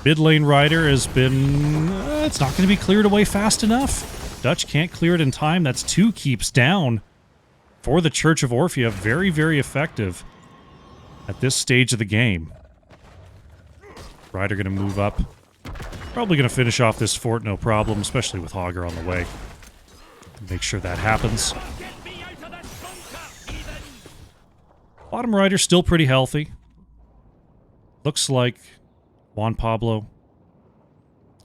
Mid lane Rider has been... it's not going to be cleared away fast enough. Dutch can't clear it in time. That's 2 keeps down for the Church of Orphea. Very, very effective at this stage of the game. Rider going to move up. Probably going to finish off this fort, no problem, especially with Hogger on the way. Make sure that happens. Bottom Rider still pretty healthy. Looks like Juan Pablo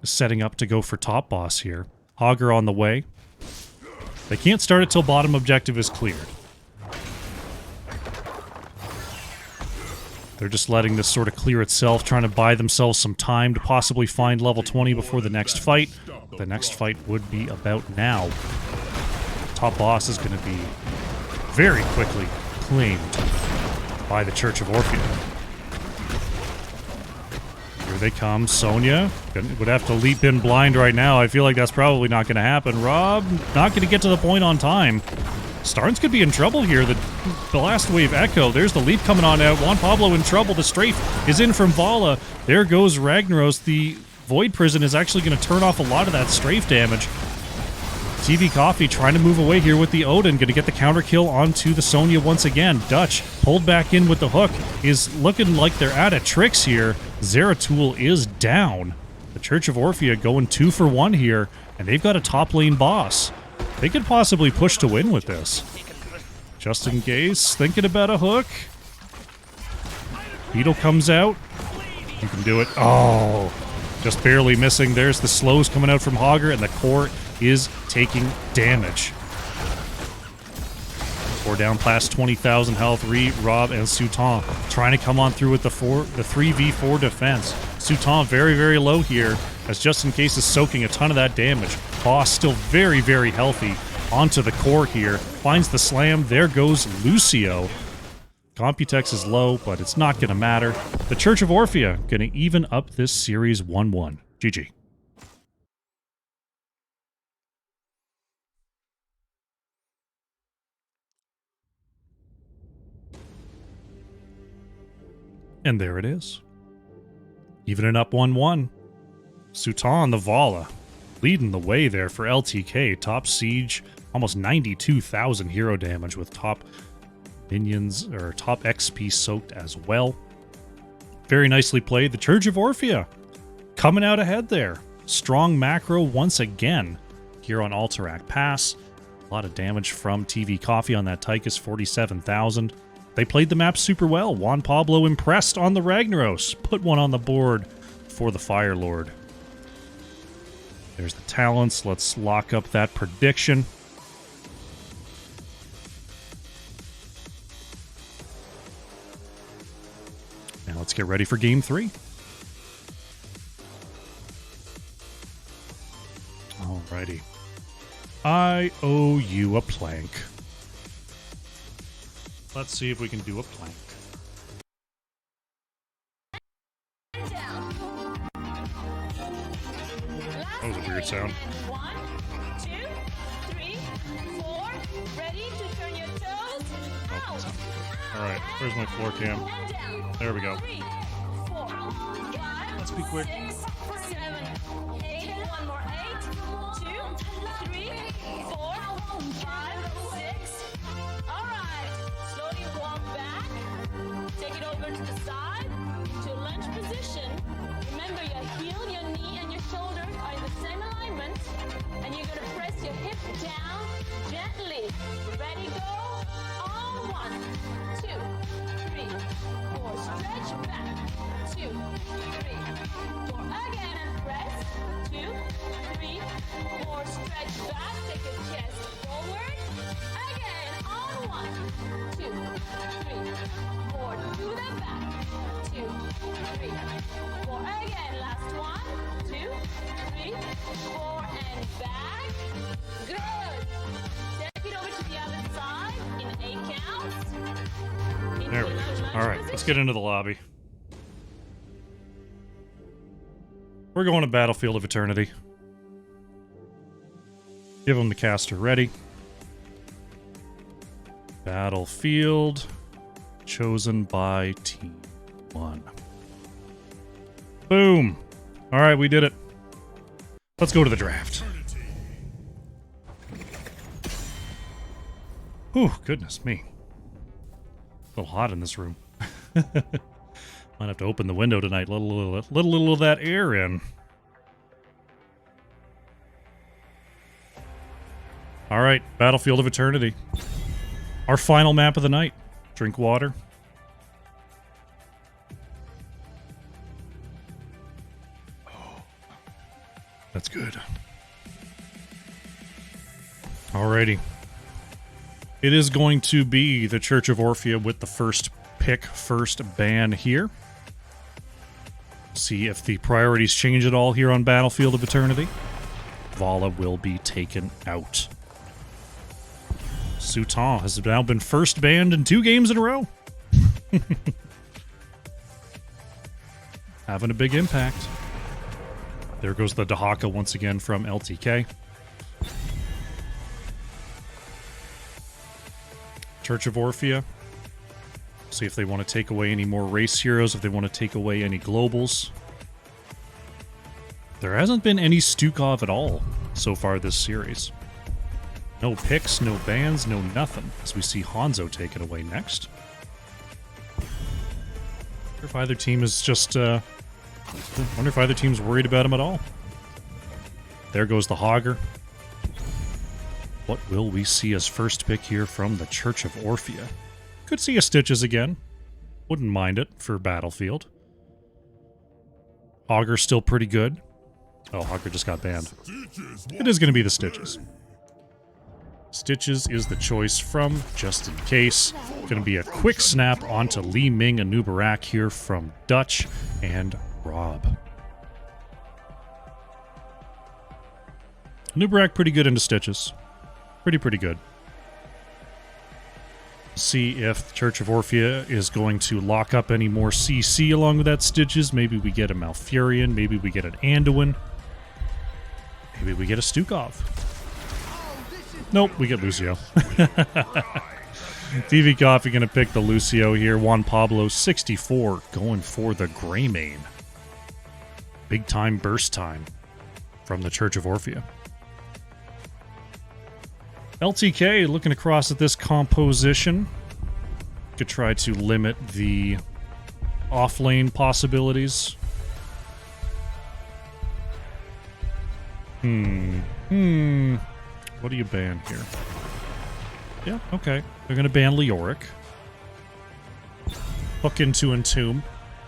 is setting up to go for top boss here. Hogger on the way. They can't start it till bottom objective is cleared. They're just letting this sort of clear itself, trying to buy themselves some time to possibly find level 20 before the next fight. The next fight would be about now. Top boss is going to be very quickly claimed by the Church of Orphea. Here they come. Sonya would have to leap in blind right now. I feel like that's probably not going to happen. Rob not going to get to the point on time. Starnes could be in trouble here. The last wave echo. There's the leap coming on out. Juan Pablo in trouble. The strafe is in from Vala. There goes Ragnaros. The Void Prison is actually going to turn off a lot of that strafe damage. TV Coffee trying to move away here with the Odin. Going to get the counter kill onto the Sonya once again. Dutch pulled back in with the hook. Is looking like they're out of tricks here. Zeratul is down. The Church of Orphea going 2 for 1 here. And they've got a top lane boss. They could possibly push to win with this. Just in case, thinking about a hook. Beetle comes out. You can do it. Oh, just barely missing. There's the slows coming out from Hogger, and the core is taking damage. 4 down past 20,000 health. Rob, and Suton trying to come on through with the 3v4 defense. Suton very, very low here, as just in case is soaking a ton of that damage. Boss still very, very healthy onto the core here. Finds the slam. There goes Lucio. Computex is low, but it's not going to matter. The Church of Orphea going to even up this series 1-1. GG. And there it is. Even it up 1-1. Suton the Vala leading the way there for LTK. Top siege, almost 92,000 hero damage with top minions, or top XP soaked as well. Very nicely played. The Church of Orphea coming out ahead there. Strong macro once again here on Alterac Pass. A lot of damage from TV Coffee on that Tychus, 47,000. They played the map super well. Juan Pablo impressed on the Ragnaros. Put one on the board for the Fire Lord. There's the talents. Let's lock up that prediction. Now let's get ready for Game 3. Alrighty. I owe you a plank. Let's see if we can do a plank. That was a weird sound. 1, 2, 3, 4. Ready to turn your toes out. Alright, where's my floor cam? And down. There we go. 3, 4, 5, Let's be quick. 6, 7, 8. One more. 8, 2, 3, 4, 5, 6. All right. Slowly walk back. Take it over to the side to lunge position. Remember, your heel, your knee, and your shoulders are in the same alignment, and you're gonna press your hip down gently. Ready, go. On 1, 2, 3, 4. Stretch back. 2, 3, 4. Again, and press. 2, 3, 4. Stretch back. Take your chest forward. Again, on 1, 2, 3, 4. To the back. 2, 3, 4. Again, last 1, 2, 3, 4, and back. Good. Take it over to the other side in 8 counts. There we go. Alright, let's get into the lobby. We're going to Battlefield of Eternity. Give them the caster ready. Battlefield chosen by team. 1. Boom. All right, we did it. Let's go to the draft. Whew, goodness me. A little hot in this room. Might have to open the window tonight. Let a little of that air in. All right, Battlefield of Eternity. Our final map of the night. Drink water. Oh, that's good. Alrighty. It is going to be the Church of Orphea with the first pick, first ban here. See if the priorities change at all here on Battlefield of Eternity. Vala will be taken out. Sultan has now been first banned in 2 games in a row. Having a big impact. There goes the Dahaka once again from LTK. Church of Orphea. See if they want to take away any more race heroes, if they want to take away any globals. There hasn't been any Stukov at all so far this series. No picks, no bans, no nothing, as we see Hanzo taken away next. Wonder if either team is just, wonder if either team's worried about him at all. There goes the Hogger. What will we see as first pick here from the Church of Orphea? Could see a Stitches again. Wouldn't mind it for Battlefield. Hogger's still pretty good. Oh, Hogger just got banned. It is going to be the Stitches. Stitches is the choice from Just In Case. Going to be a quick snap onto Li Ming and Nubarak here from Dutch and Rob. Nubarak pretty good into Stitches. Pretty good. See if Church of Orphea is going to lock up any more CC along with that Stitches. Maybe we get a Malfurion. Maybe we get an Anduin. Maybe we get a Stukov. Nope, we get Lucio. TV Coffee going to pick the Lucio here. Juan Pablo, 64, going for the Greymane. Big time burst time from the Church of Orphea. LTK looking across at this composition. Could try to limit the off-lane possibilities. What do you ban here? Yeah, okay. They're going to ban Leoric. Hook into Entomb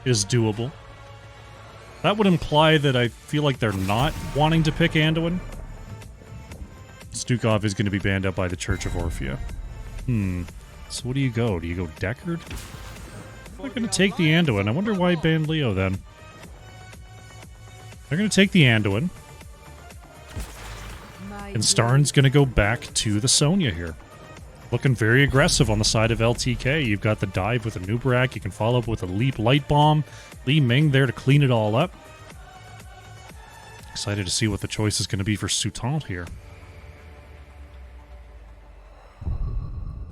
is doable. That would imply that I feel like they're not wanting to pick Anduin. Stukov is going to be banned out by the Church of Orphea. So what do you go? Do you go Deckard? They're going to take the Anduin. I wonder why he banned Leo then. They're going to take the Anduin. And Starn's going to go back to the Sonya here. Looking very aggressive on the side of LTK. You've got the dive with a Nubarak. You can follow up with a Leap Light Bomb. Li Ming there to clean it all up. Excited to see what the choice is going to be for Sultan here.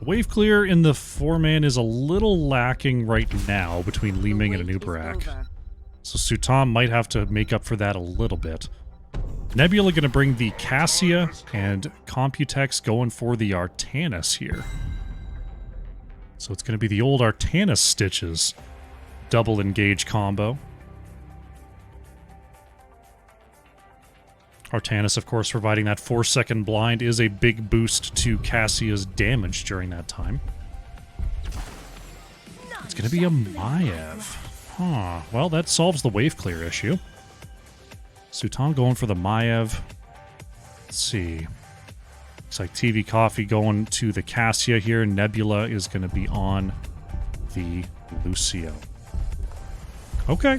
Wave clear in the 4-man is a little lacking right now between Li Ming and a Nubarak. So Sultan might have to make up for that a little bit. Nebula going to bring the Cassia, and Computex going for the Artanis here. So it's going to be the old Artanis Stitches double engage combo. Artanis, of course, providing that 4-second blind is a big boost to Cassia's damage during that time. It's going to be a Maiev. Huh. Well, that solves the wave clear issue. Sultan going for the Maiev. Let's see. Looks like TV Coffee going to the Cassia here. Nebula is going to be on the Lucio. Okay.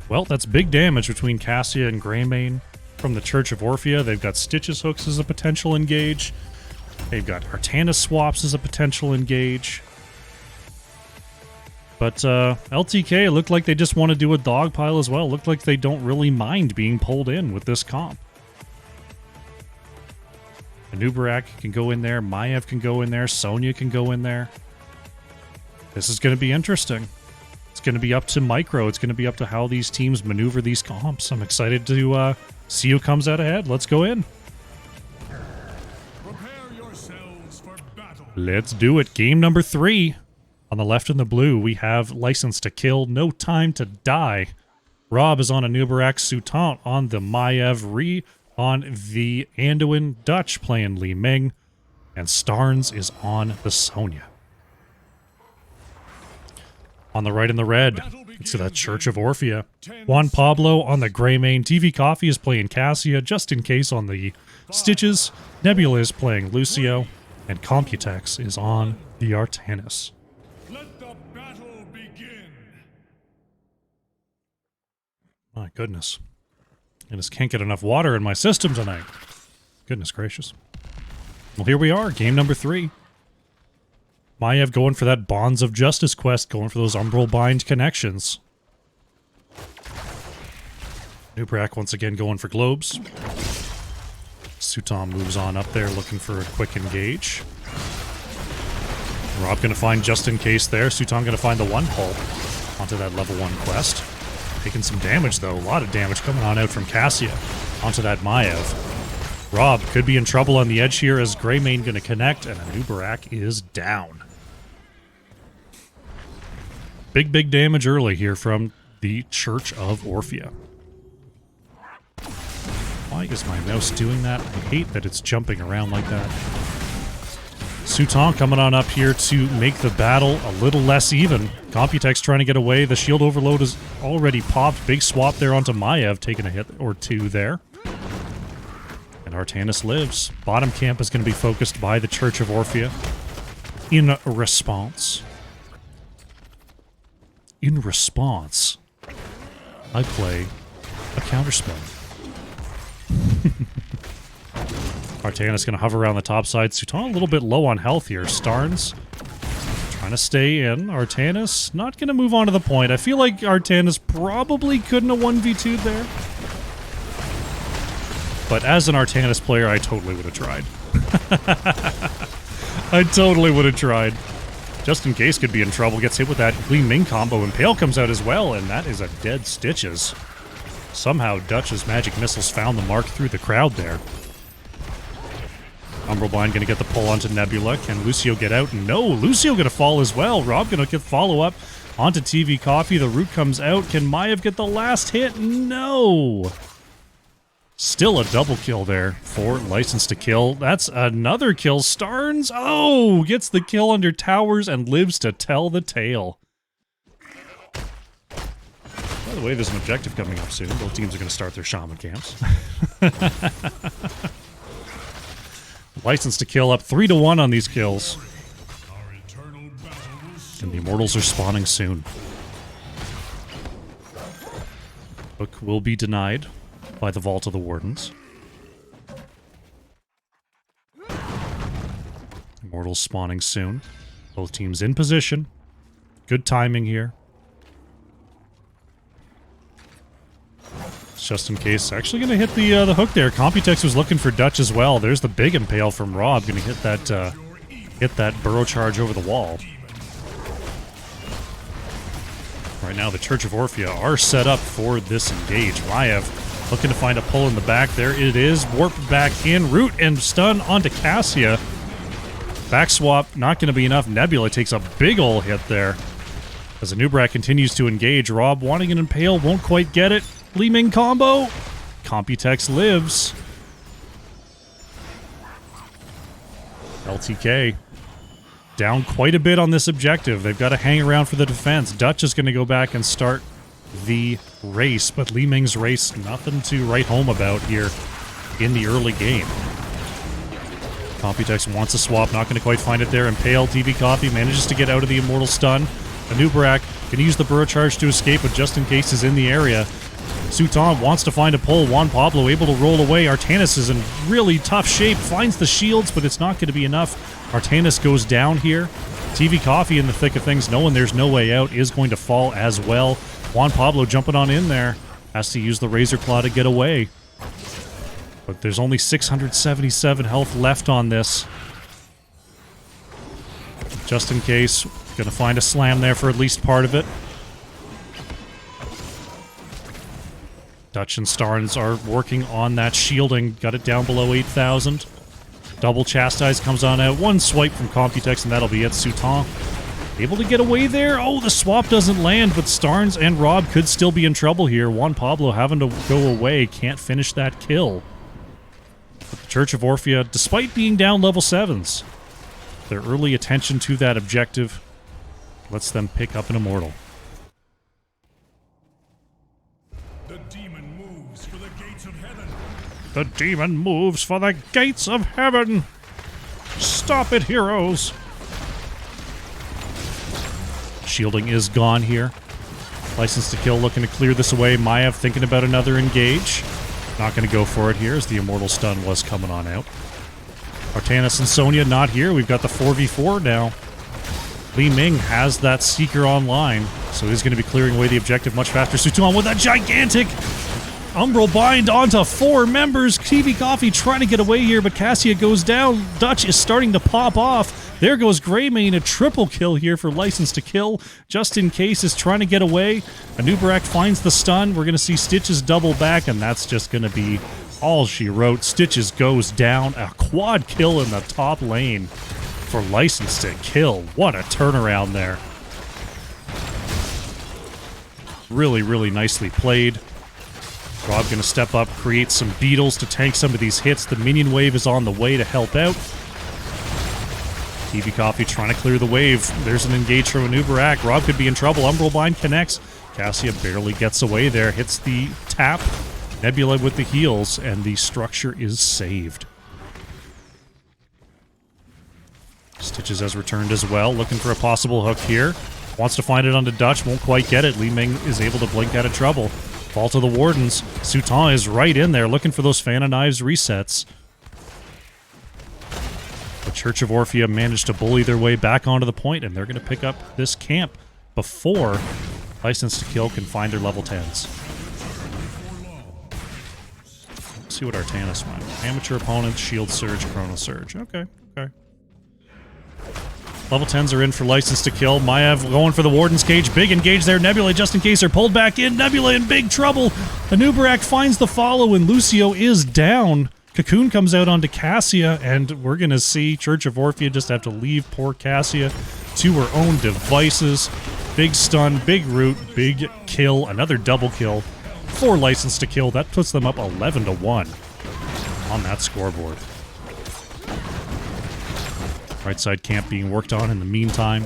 Well, that's big damage between Cassia and Greymane from the Church of Orphea. They've got Stitches hooks as a potential engage. They've got Artanis swaps as a potential engage. But LTK, it looked like they just want to do a dog pile as well. Looked like they don't really mind being pulled in with this comp. Anubarak can go in there. Maiev can go in there. Sonya can go in there. This is going to be interesting. It's going to be up to Micro. It's going to be up to how these teams maneuver these comps. I'm excited to see who comes out ahead. Let's go in. Prepare yourselves for battle. Let's do it. Game number 3. On the left in the blue, we have License to Kill, No Time to Die. Rob is on Anubarak, Sutant on the Maiev, Ree on the Anduin, Dutch playing Li Ming, and Starnes is on the Sonya. On the right in the red, it's that Church of Orphea. Juan Pablo on the Grey Mane. TV Coffee is playing Cassia, just in case on the Stitches. Nebula is playing Lucio, and Computex is on the Artanis. Let the battle begin. My goodness. I just can't get enough water in my system tonight. Goodness gracious. Well, here we are, game number 3. Maiev going for that Bonds of Justice quest, going for those Umbral Bind connections. Anubarak once again going for globes. Sutam moves on up there looking for a quick engage. Rob gonna find just in case there. Sutam gonna find the 1 pull onto that level 1 quest. Taking some damage though, a lot of damage coming on out from Cassia onto that Maiev. Rob could be in trouble on the edge here as Greymane gonna connect and Anubarak is down. Big damage early here from the Church of Orphea. Why is my mouse doing that? I hate that it's jumping around like that. Sutant coming on up here to make the battle a little less even. Computex trying to get away. The shield overload is already popped. Big swap there onto Maiev, taking a hit or 2 there. And Artanis lives. Bottom camp is going to be focused by the Church of Orphea. In response, I play a counterspell. Artanis going to hover around the top side. Sutant a little bit low on health here. Starnes trying to stay in. Artanis not going to move on to the point. I feel like Artanis probably couldn't have 1v2'd there. But as an Artanis player, I totally would have tried. I totally would have tried. Just in case could be in trouble. Gets hit with that Li Ming combo. Impale comes out as well, and that is a dead Stitches. Somehow Dutch's magic missiles found the mark through the crowd there. Umbral Bind going to get the pull onto Nebula. Can Lucio get out? No, Lucio going to fall as well. Rob going to get follow-up onto TV Coffee. The root comes out. Can Maiev get the last hit? No! Still a double kill there for License to Kill. That's another kill. Starnes, oh, gets the kill under towers and lives to tell the tale. By the way, there's an objective coming up soon. Both teams are going to start their shaman camps. License to Kill up 3-1 on these kills. Our eternal battle will And the Immortals are spawning soon. Hook will be denied by the Vault of the Wardens. Immortals spawning soon. Both teams in position. Good timing here. Just in case. Actually going to hit the hook there. Computex was looking for Dutch as well. There's the big impale from Rob. Going to hit that burrow charge over the wall. Right now, the Church of Orphea are set up for this engage. Maiev looking to find a pull in the back. There it is. Warp back in. Root and stun onto Cassia. Back swap, not going to be enough. Nebula takes a big ol' hit there. As Anubarak continues to engage, Rob wanting an impale, won't quite get it. Li Ming combo. Computex lives. LTK down quite a bit on this objective. They've got to hang around for the defense. Dutch is going to go back and start the race, but Li Ming's race, nothing to write home about here in the early game. Computex wants a swap, not going to quite find it there. Impale, TV Coffee manages to get out of the Immortal stun. Anubarak can use the burrow charge to escape, but just in case is in the area. Sutant wants to find a pull. Juan Pablo able to roll away. Artanis is in really tough shape. Finds the shields, but it's not going to be enough. Artanis goes down here. TV Coffee in the thick of things, knowing there's no way out, is going to fall as well. Juan Pablo jumping on in there. Has to use the Razor Claw to get away. But there's only 677 health left on this. Just in case, gonna find a slam there for at least part of it. Dutch and Starnes are working on that shielding. Got it down below 8,000. Double Chastise comes on out. One swipe from Computex, and that'll be it. Sutan able to get away there. Oh, the swap doesn't land, but Starnes and Rob could still be in trouble here. Juan Pablo having to go away. Can't finish that kill. But the Church of Orphea, despite being down level 7s, their early attention to that objective lets them pick up an Immortal. The demon moves for the gates of heaven. The demon moves for the gates of heaven. Stop it, heroes. Shielding is gone here. License to Kill looking to clear this away. Maiev thinking about another engage. Not going to go for it here as the Immortal Stun was coming on out. Artanis and Sonya not here. We've got the 4v4 now. Li Ming has that Seeker online, so he's going to be clearing away the objective much faster. Sutan with a gigantic Umbral Bind onto 4 members. TV Coffee trying to get away here, but Cassia goes down. Dutch is starting to pop off. There goes Greymane, a triple kill here for License to Kill. Just in case is trying to get away. Anubarak finds the stun. We're going to see Stitches double back, and that's just going to be all she wrote. Stitches goes down. A quad kill in the top lane for License to Kill. What a turnaround there. Really, really nicely played. Rob going to step up, create some beetles to tank some of these hits. The minion wave is on the way to help out. TV Coffee trying to clear the wave. There's an engage from Anubarak. Rob could be in trouble. Umbral Bind connects. Cassia barely gets away there. Hits the tap. Nebula with the heals, and the structure is saved. Stitches has returned as well. Looking for a possible hook here. Wants to find it onto Dutch. Won't quite get it. Li Ming is able to blink out of trouble. Fall to the Wardens. Sutan is right in there looking for those Fan of Knives resets. The Church of Orphea managed to bully their way back onto the point, and they're going to pick up this camp before License to Kill can find their level 10s. Let's see what Artanis went. Amateur opponent, Shield Surge, Chrono Surge. Okay, okay. Level 10s are in for License to Kill. Maiev going for the Warden's Cage. Big engage there. Nebula, just in case, they're pulled back in. Nebula in big trouble. Anubarak finds the follow, and Lucio is down. Cocoon comes out onto Cassia, and we're going to see Church of Orphea just have to leave poor Cassia to her own devices. Big stun, big root, big kill, another double kill for License to Kill. That puts them up 11-1 on that scoreboard. Right side camp being worked on in the meantime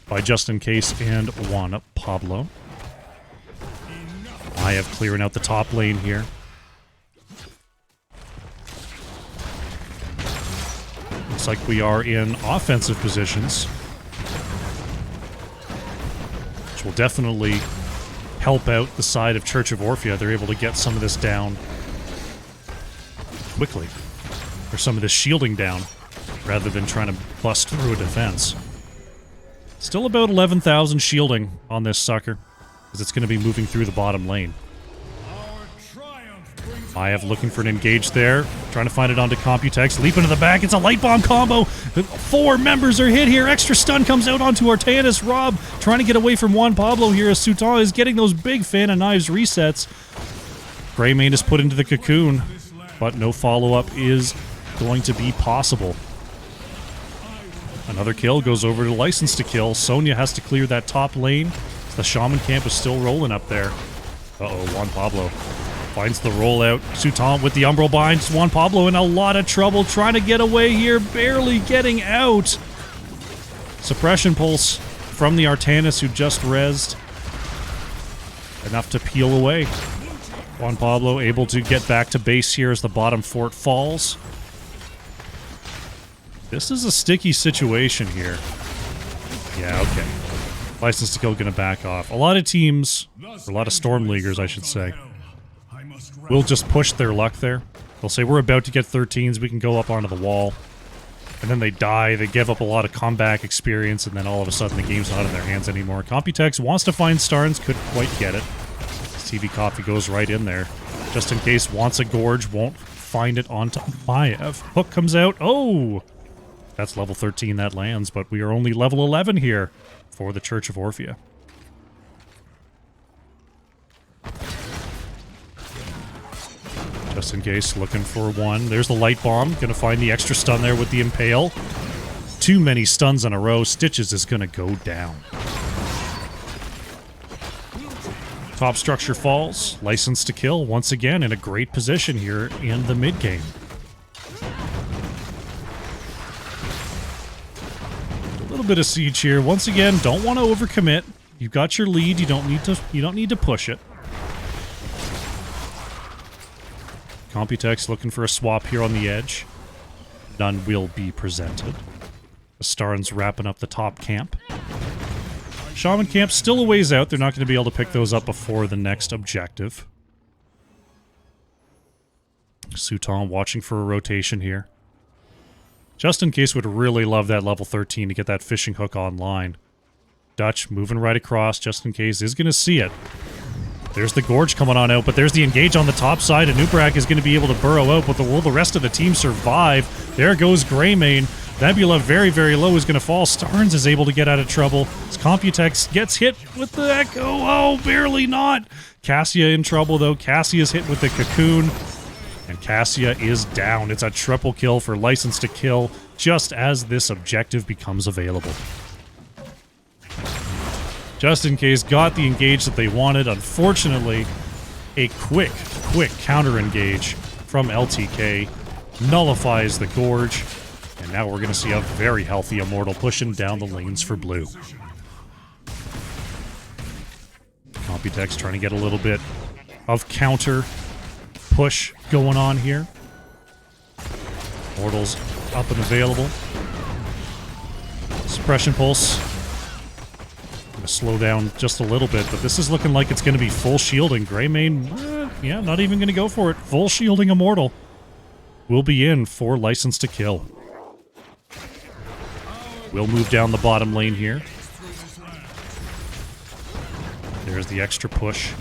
by Just In Case and Juan Pablo. I have clearing out the top lane here. Looks like we are in offensive positions, which will definitely help out the side of Church of Orphea. They're able to get some of this down quickly, or some of this shielding down, rather than trying to bust through a defense. Still about 11,000 shielding on this sucker, because it's going to be moving through the bottom lane. I have looking for an engage there, trying to find it onto Computex, leap into the back, it's a light bomb combo, 4 members are hit here, extra stun comes out onto Artanis. Rob trying to get away from Juan Pablo here as Sutan is getting those big Fan of Knives resets. Greymane is put into the cocoon, but no follow-up is going to be possible. Another kill goes over to License to Kill. Sonya has to clear that top lane. The Shaman camp is still rolling up there. Uh-oh, Juan Pablo finds the rollout. Sutan with the Umbral Bind. Juan Pablo in a lot of trouble trying to get away here, barely getting out. Suppression Pulse from the Artanis who just rezzed. Enough to peel away. Juan Pablo able to get back to base here as the bottom fort falls. This is a sticky situation here. Yeah, okay. License to Kill gonna back off. A lot of teams, or a lot of Storm Leaguers, I should say, will just push their luck there. They'll say, we're about to get 13s, we can go up onto the wall. And then they die, they give up a lot of comeback experience, and then all of a sudden the game's not in their hands anymore. Computex wants to find Starnes, couldn't quite get it. TV Coffee goes right in there. Just in case, wants a Gorge, won't find it onto Maiev. Hook comes out. Oh! That's level 13 that lands, but we are only level 11 here for the Church of Orphea. Just in case, looking for one. There's the light bomb. Gonna find the extra stun there with the impale. Too many stuns in a row. Stitches is gonna go down. Top structure falls. License to kill once again in a great position here in the mid game. A little bit of siege here. Once again, don't want to overcommit. You've got your lead. You don't need to push it. Computex looking for a swap here on the edge. None will be presented. The Starn's wrapping up the top camp. Shaman camp still a ways out. They're not going to be able to pick those up before the next objective. Suton watching for a rotation here. Just in case, would really love that level 13 to get that fishing hook online. Dutch moving right across, just in case, is going to see it. There's the Gorge coming on out, but there's the engage on the top side, and Nubrak is going to be able to burrow out, but will the rest of the team survive? There goes Greymane. Nebula very, very low is going to fall. Starnes is able to get out of trouble. As Computex gets hit with the Echo. Oh, barely not. Cassia in trouble, though. Cassia's hit with the Cocoon, and Cassia is down. It's a triple kill for License to Kill, just as this objective becomes available. Just in case, got the engage that they wanted. Unfortunately, a quick counter engage from LTK nullifies the Gorge. And now we're going to see a very healthy Immortal pushing down the lanes for blue. Computex trying to get a little bit of counter push going on here. Immortal's up and available. Suppression Pulse. Going to slow down just a little bit, but this is looking like it's going to be full shielding. Greymane, yeah, not even going to go for it. Full shielding Immortal will be in for License to Kill. We'll move down the bottom lane here. There's the extra push.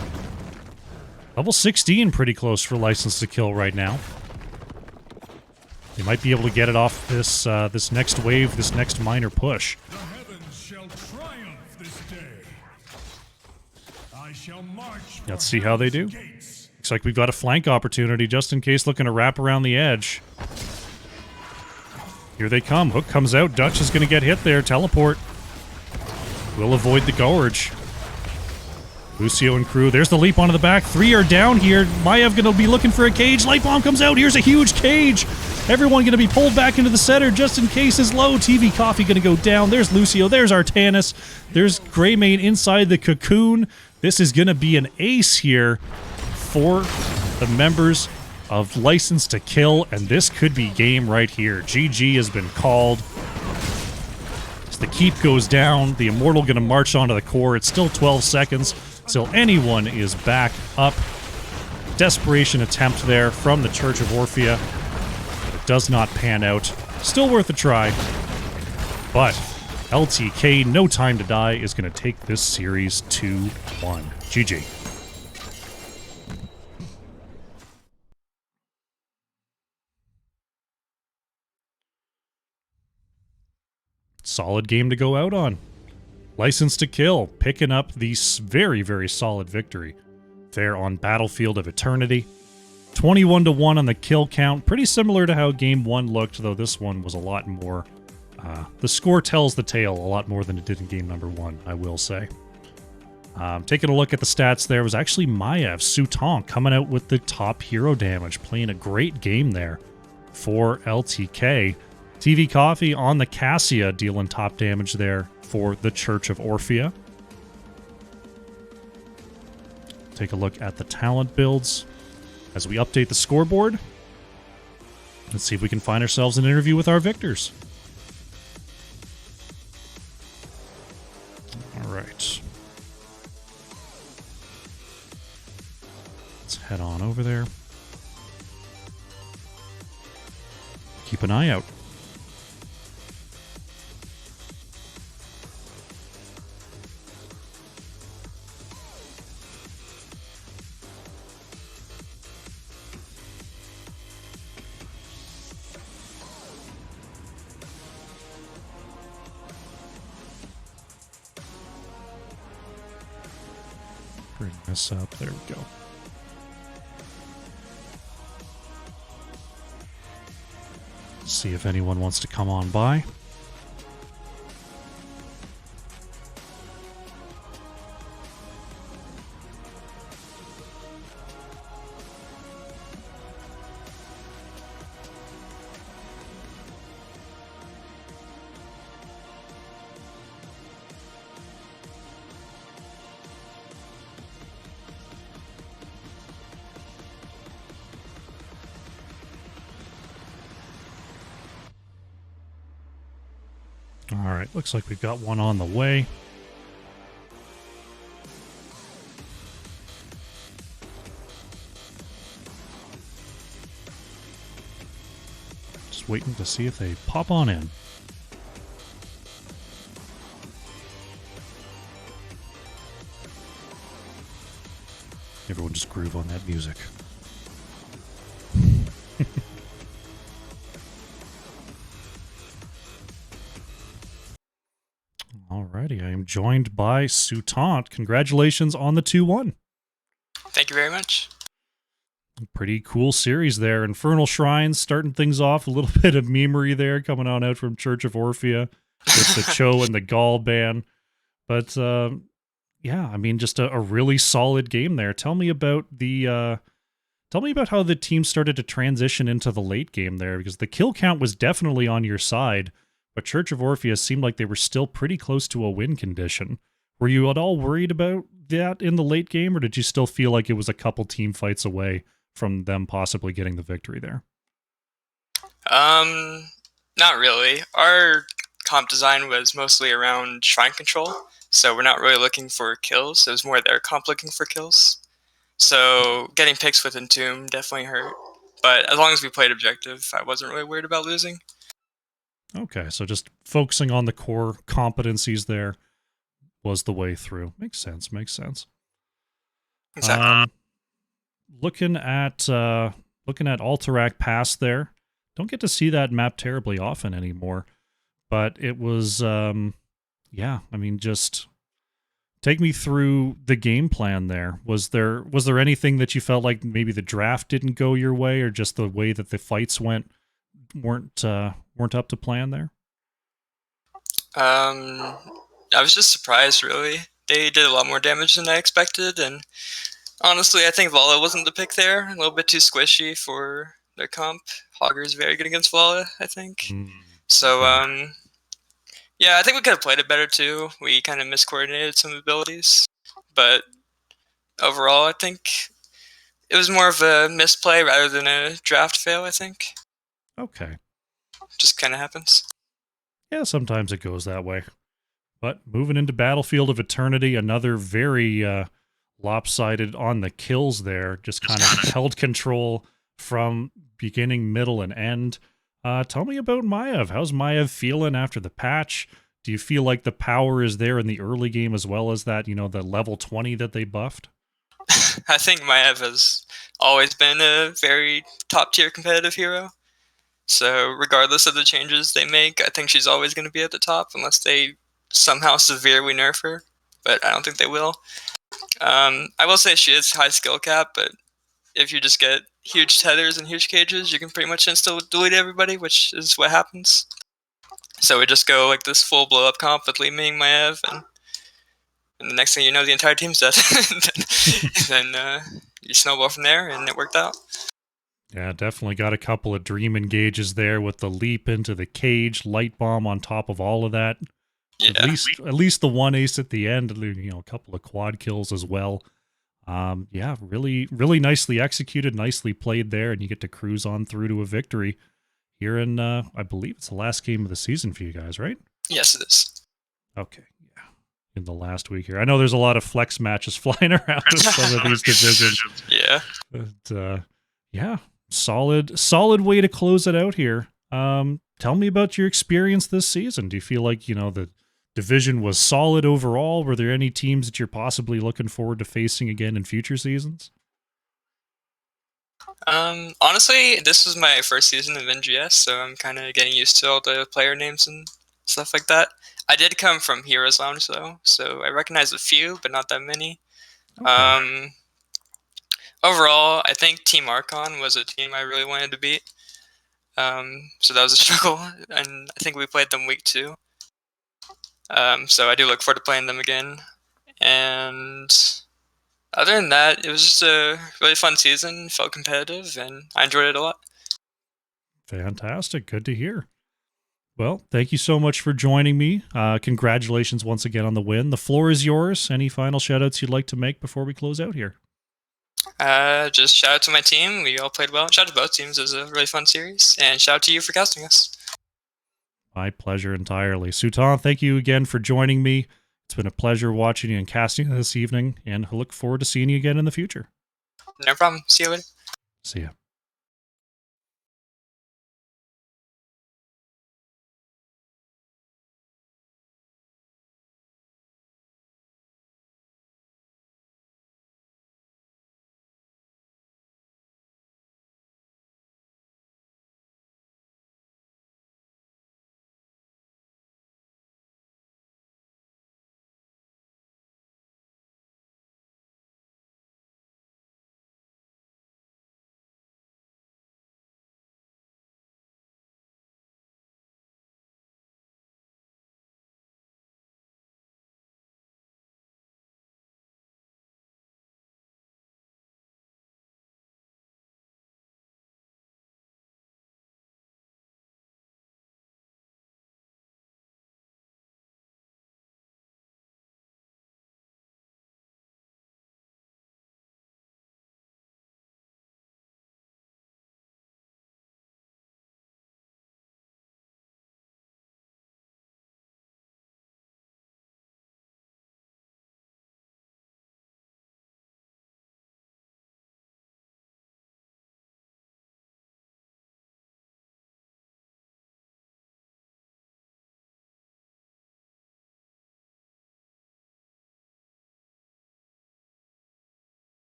Level 16 pretty close for License to Kill right now. They might be able to get it off this this next wave, this next minor push. The heavens shall triumph this day. I shall march. Let's see how they do. Looks like we've got a flank opportunity just in case, looking to wrap around the edge. Here they come. Hook comes out. Dutch is going to get hit there. Teleport. Will avoid the Gorge. Lucio and crew. There's the leap onto the back. 3 are down here. Maiev going to be looking for a cage. Light bomb comes out. Here's a huge cage. Everyone going to be pulled back into the center just in case is low. TV Coffee going to go down. There's Lucio. There's Artanis. There's Greymane inside the Cocoon. This is going to be an ace here for the members of License to Kill, and this could be game right here. GG has been called. As the keep goes down, the Immortal going to march onto the core. It's still 12 seconds till anyone is back up. Desperation attempt there from the Church of Orphea. It does not pan out. Still worth a try. But LTK, No Time to Die, is going to take this series 2-1. GG. Solid game to go out on. License to Kill, picking up the very, very solid victory there on Battlefield of Eternity. 21-1 on the kill count. Pretty similar to how Game 1 looked, though this one was a lot more... the score tells the tale a lot more than it did in Game number 1, I will say. Taking a look at the stats there was actually Maiev, Suton coming out with the top hero damage, playing a great game there for LTK. TV Coffee on the Cassia dealing top damage there for the Church of Orphea. Take a look at the talent builds as we update the scoreboard. Let's see if we can find ourselves an interview with our victors. All right. Let's head on over there. Keep an eye out. Bring this up. There we go. See if anyone wants to come on by. All right, looks like we've got one on the way. Just waiting to see if they pop on in. Everyone just groove on that music. Alrighty, I am joined by Sutant. Congratulations on the 2-1. Thank you very much. Pretty cool series there. Infernal Shrines starting things off. A little bit of memery there coming on out from Church of Orphea with the Cho and the Gaul ban. But yeah, I mean, just a really solid game there. Tell me about how the team started to transition into the late game there, because the kill count was definitely on your side. But Church of Orphea seemed like they were still pretty close to a win condition. Were you at all worried about that in the late game, or did you still feel like it was a couple team fights away from them possibly getting the victory there? Not really. Our comp design was mostly around shrine control, so we're not really looking for kills. It was more their comp looking for kills. So getting picks with Entomb definitely hurt. But as long as we played objective, I wasn't really worried about losing. Okay, so just focusing on the core competencies there was the way through. Makes sense, makes sense. Exactly. Looking at Alterac Pass there, don't get to see that map terribly often anymore, but it was, yeah, I mean, just take me through the game plan there. Was there anything that you felt like maybe the draft didn't go your way, or just the way that the fights went weren't up to plan there? I was just surprised, really. They did a lot more damage than I expected, and honestly, I think Vala wasn't the pick there. A little bit too squishy for their comp. Hogger's very good against Vala, I think. So, yeah, I think we could have played it better too. We kind of miscoordinated some abilities, but overall, I think it was more of a misplay rather than a draft fail, I think. Okay. Just kind of happens. Yeah, sometimes it goes that way. But moving into Battlefield of Eternity, another very lopsided on the kills there. Just kind of held control from beginning, middle, and end. Tell me about Maiev. How's Maiev feeling after the patch? Do you feel like the power is there in the early game as well as that, the level 20 that they buffed? I think Maiev has always been a very top-tier competitive hero. So regardless of the changes they make, I think she's always going to be at the top unless they somehow severely nerf her. But I don't think they will. I will say she is high skill cap, but if you just get huge tethers and huge cages, you can pretty much insta-delete everybody, which is what happens. So we just go like this full blow-up comp with Li Ming, Maiev, and the next thing you know, the entire team's dead. then you snowball from there, and it worked out. Yeah, definitely got a couple of dream engages there with the leap into the cage, light bomb on top of all of that. Yeah. At least the one ace at the end, a couple of quad kills as well. Yeah, really, really nicely executed, nicely played there, and you get to cruise on through to a victory here in, I believe it's the last game of the season for you guys, right? Yes, it is. Okay, yeah. In the last week here. I know there's a lot of flex matches flying around with some of these divisions. Yeah. But, yeah, solid way to close it out here. Tell me about your experience this season. Do you feel like, the division was solid overall? Were there any teams that you're possibly looking forward to facing again in future seasons? Honestly, this was my first season of NGS, so I'm kind of getting used to all the player names and stuff like that. I did come from Heroes Lounge, though, so I recognize a few, but not that many. Okay. Overall, I think Team Archon was a team I really wanted to beat. So that was a struggle, and I think we played them week 2. So I do look forward to playing them again. And other than that, it was just a really fun season. Felt competitive, and I enjoyed it a lot. Fantastic. Good to hear. Well, thank you so much for joining me. Congratulations once again on the win. The floor is yours. Any final shout outs you'd like to make before we close out here? Just shout out to my team. We all played well. Shout out to both teams. It was a really fun series. And shout out to you for casting us. My pleasure entirely. Sultan, thank you again for joining me. It's been a pleasure watching you and casting this evening, and I look forward to seeing you again in the future. No problem. See you later. See ya.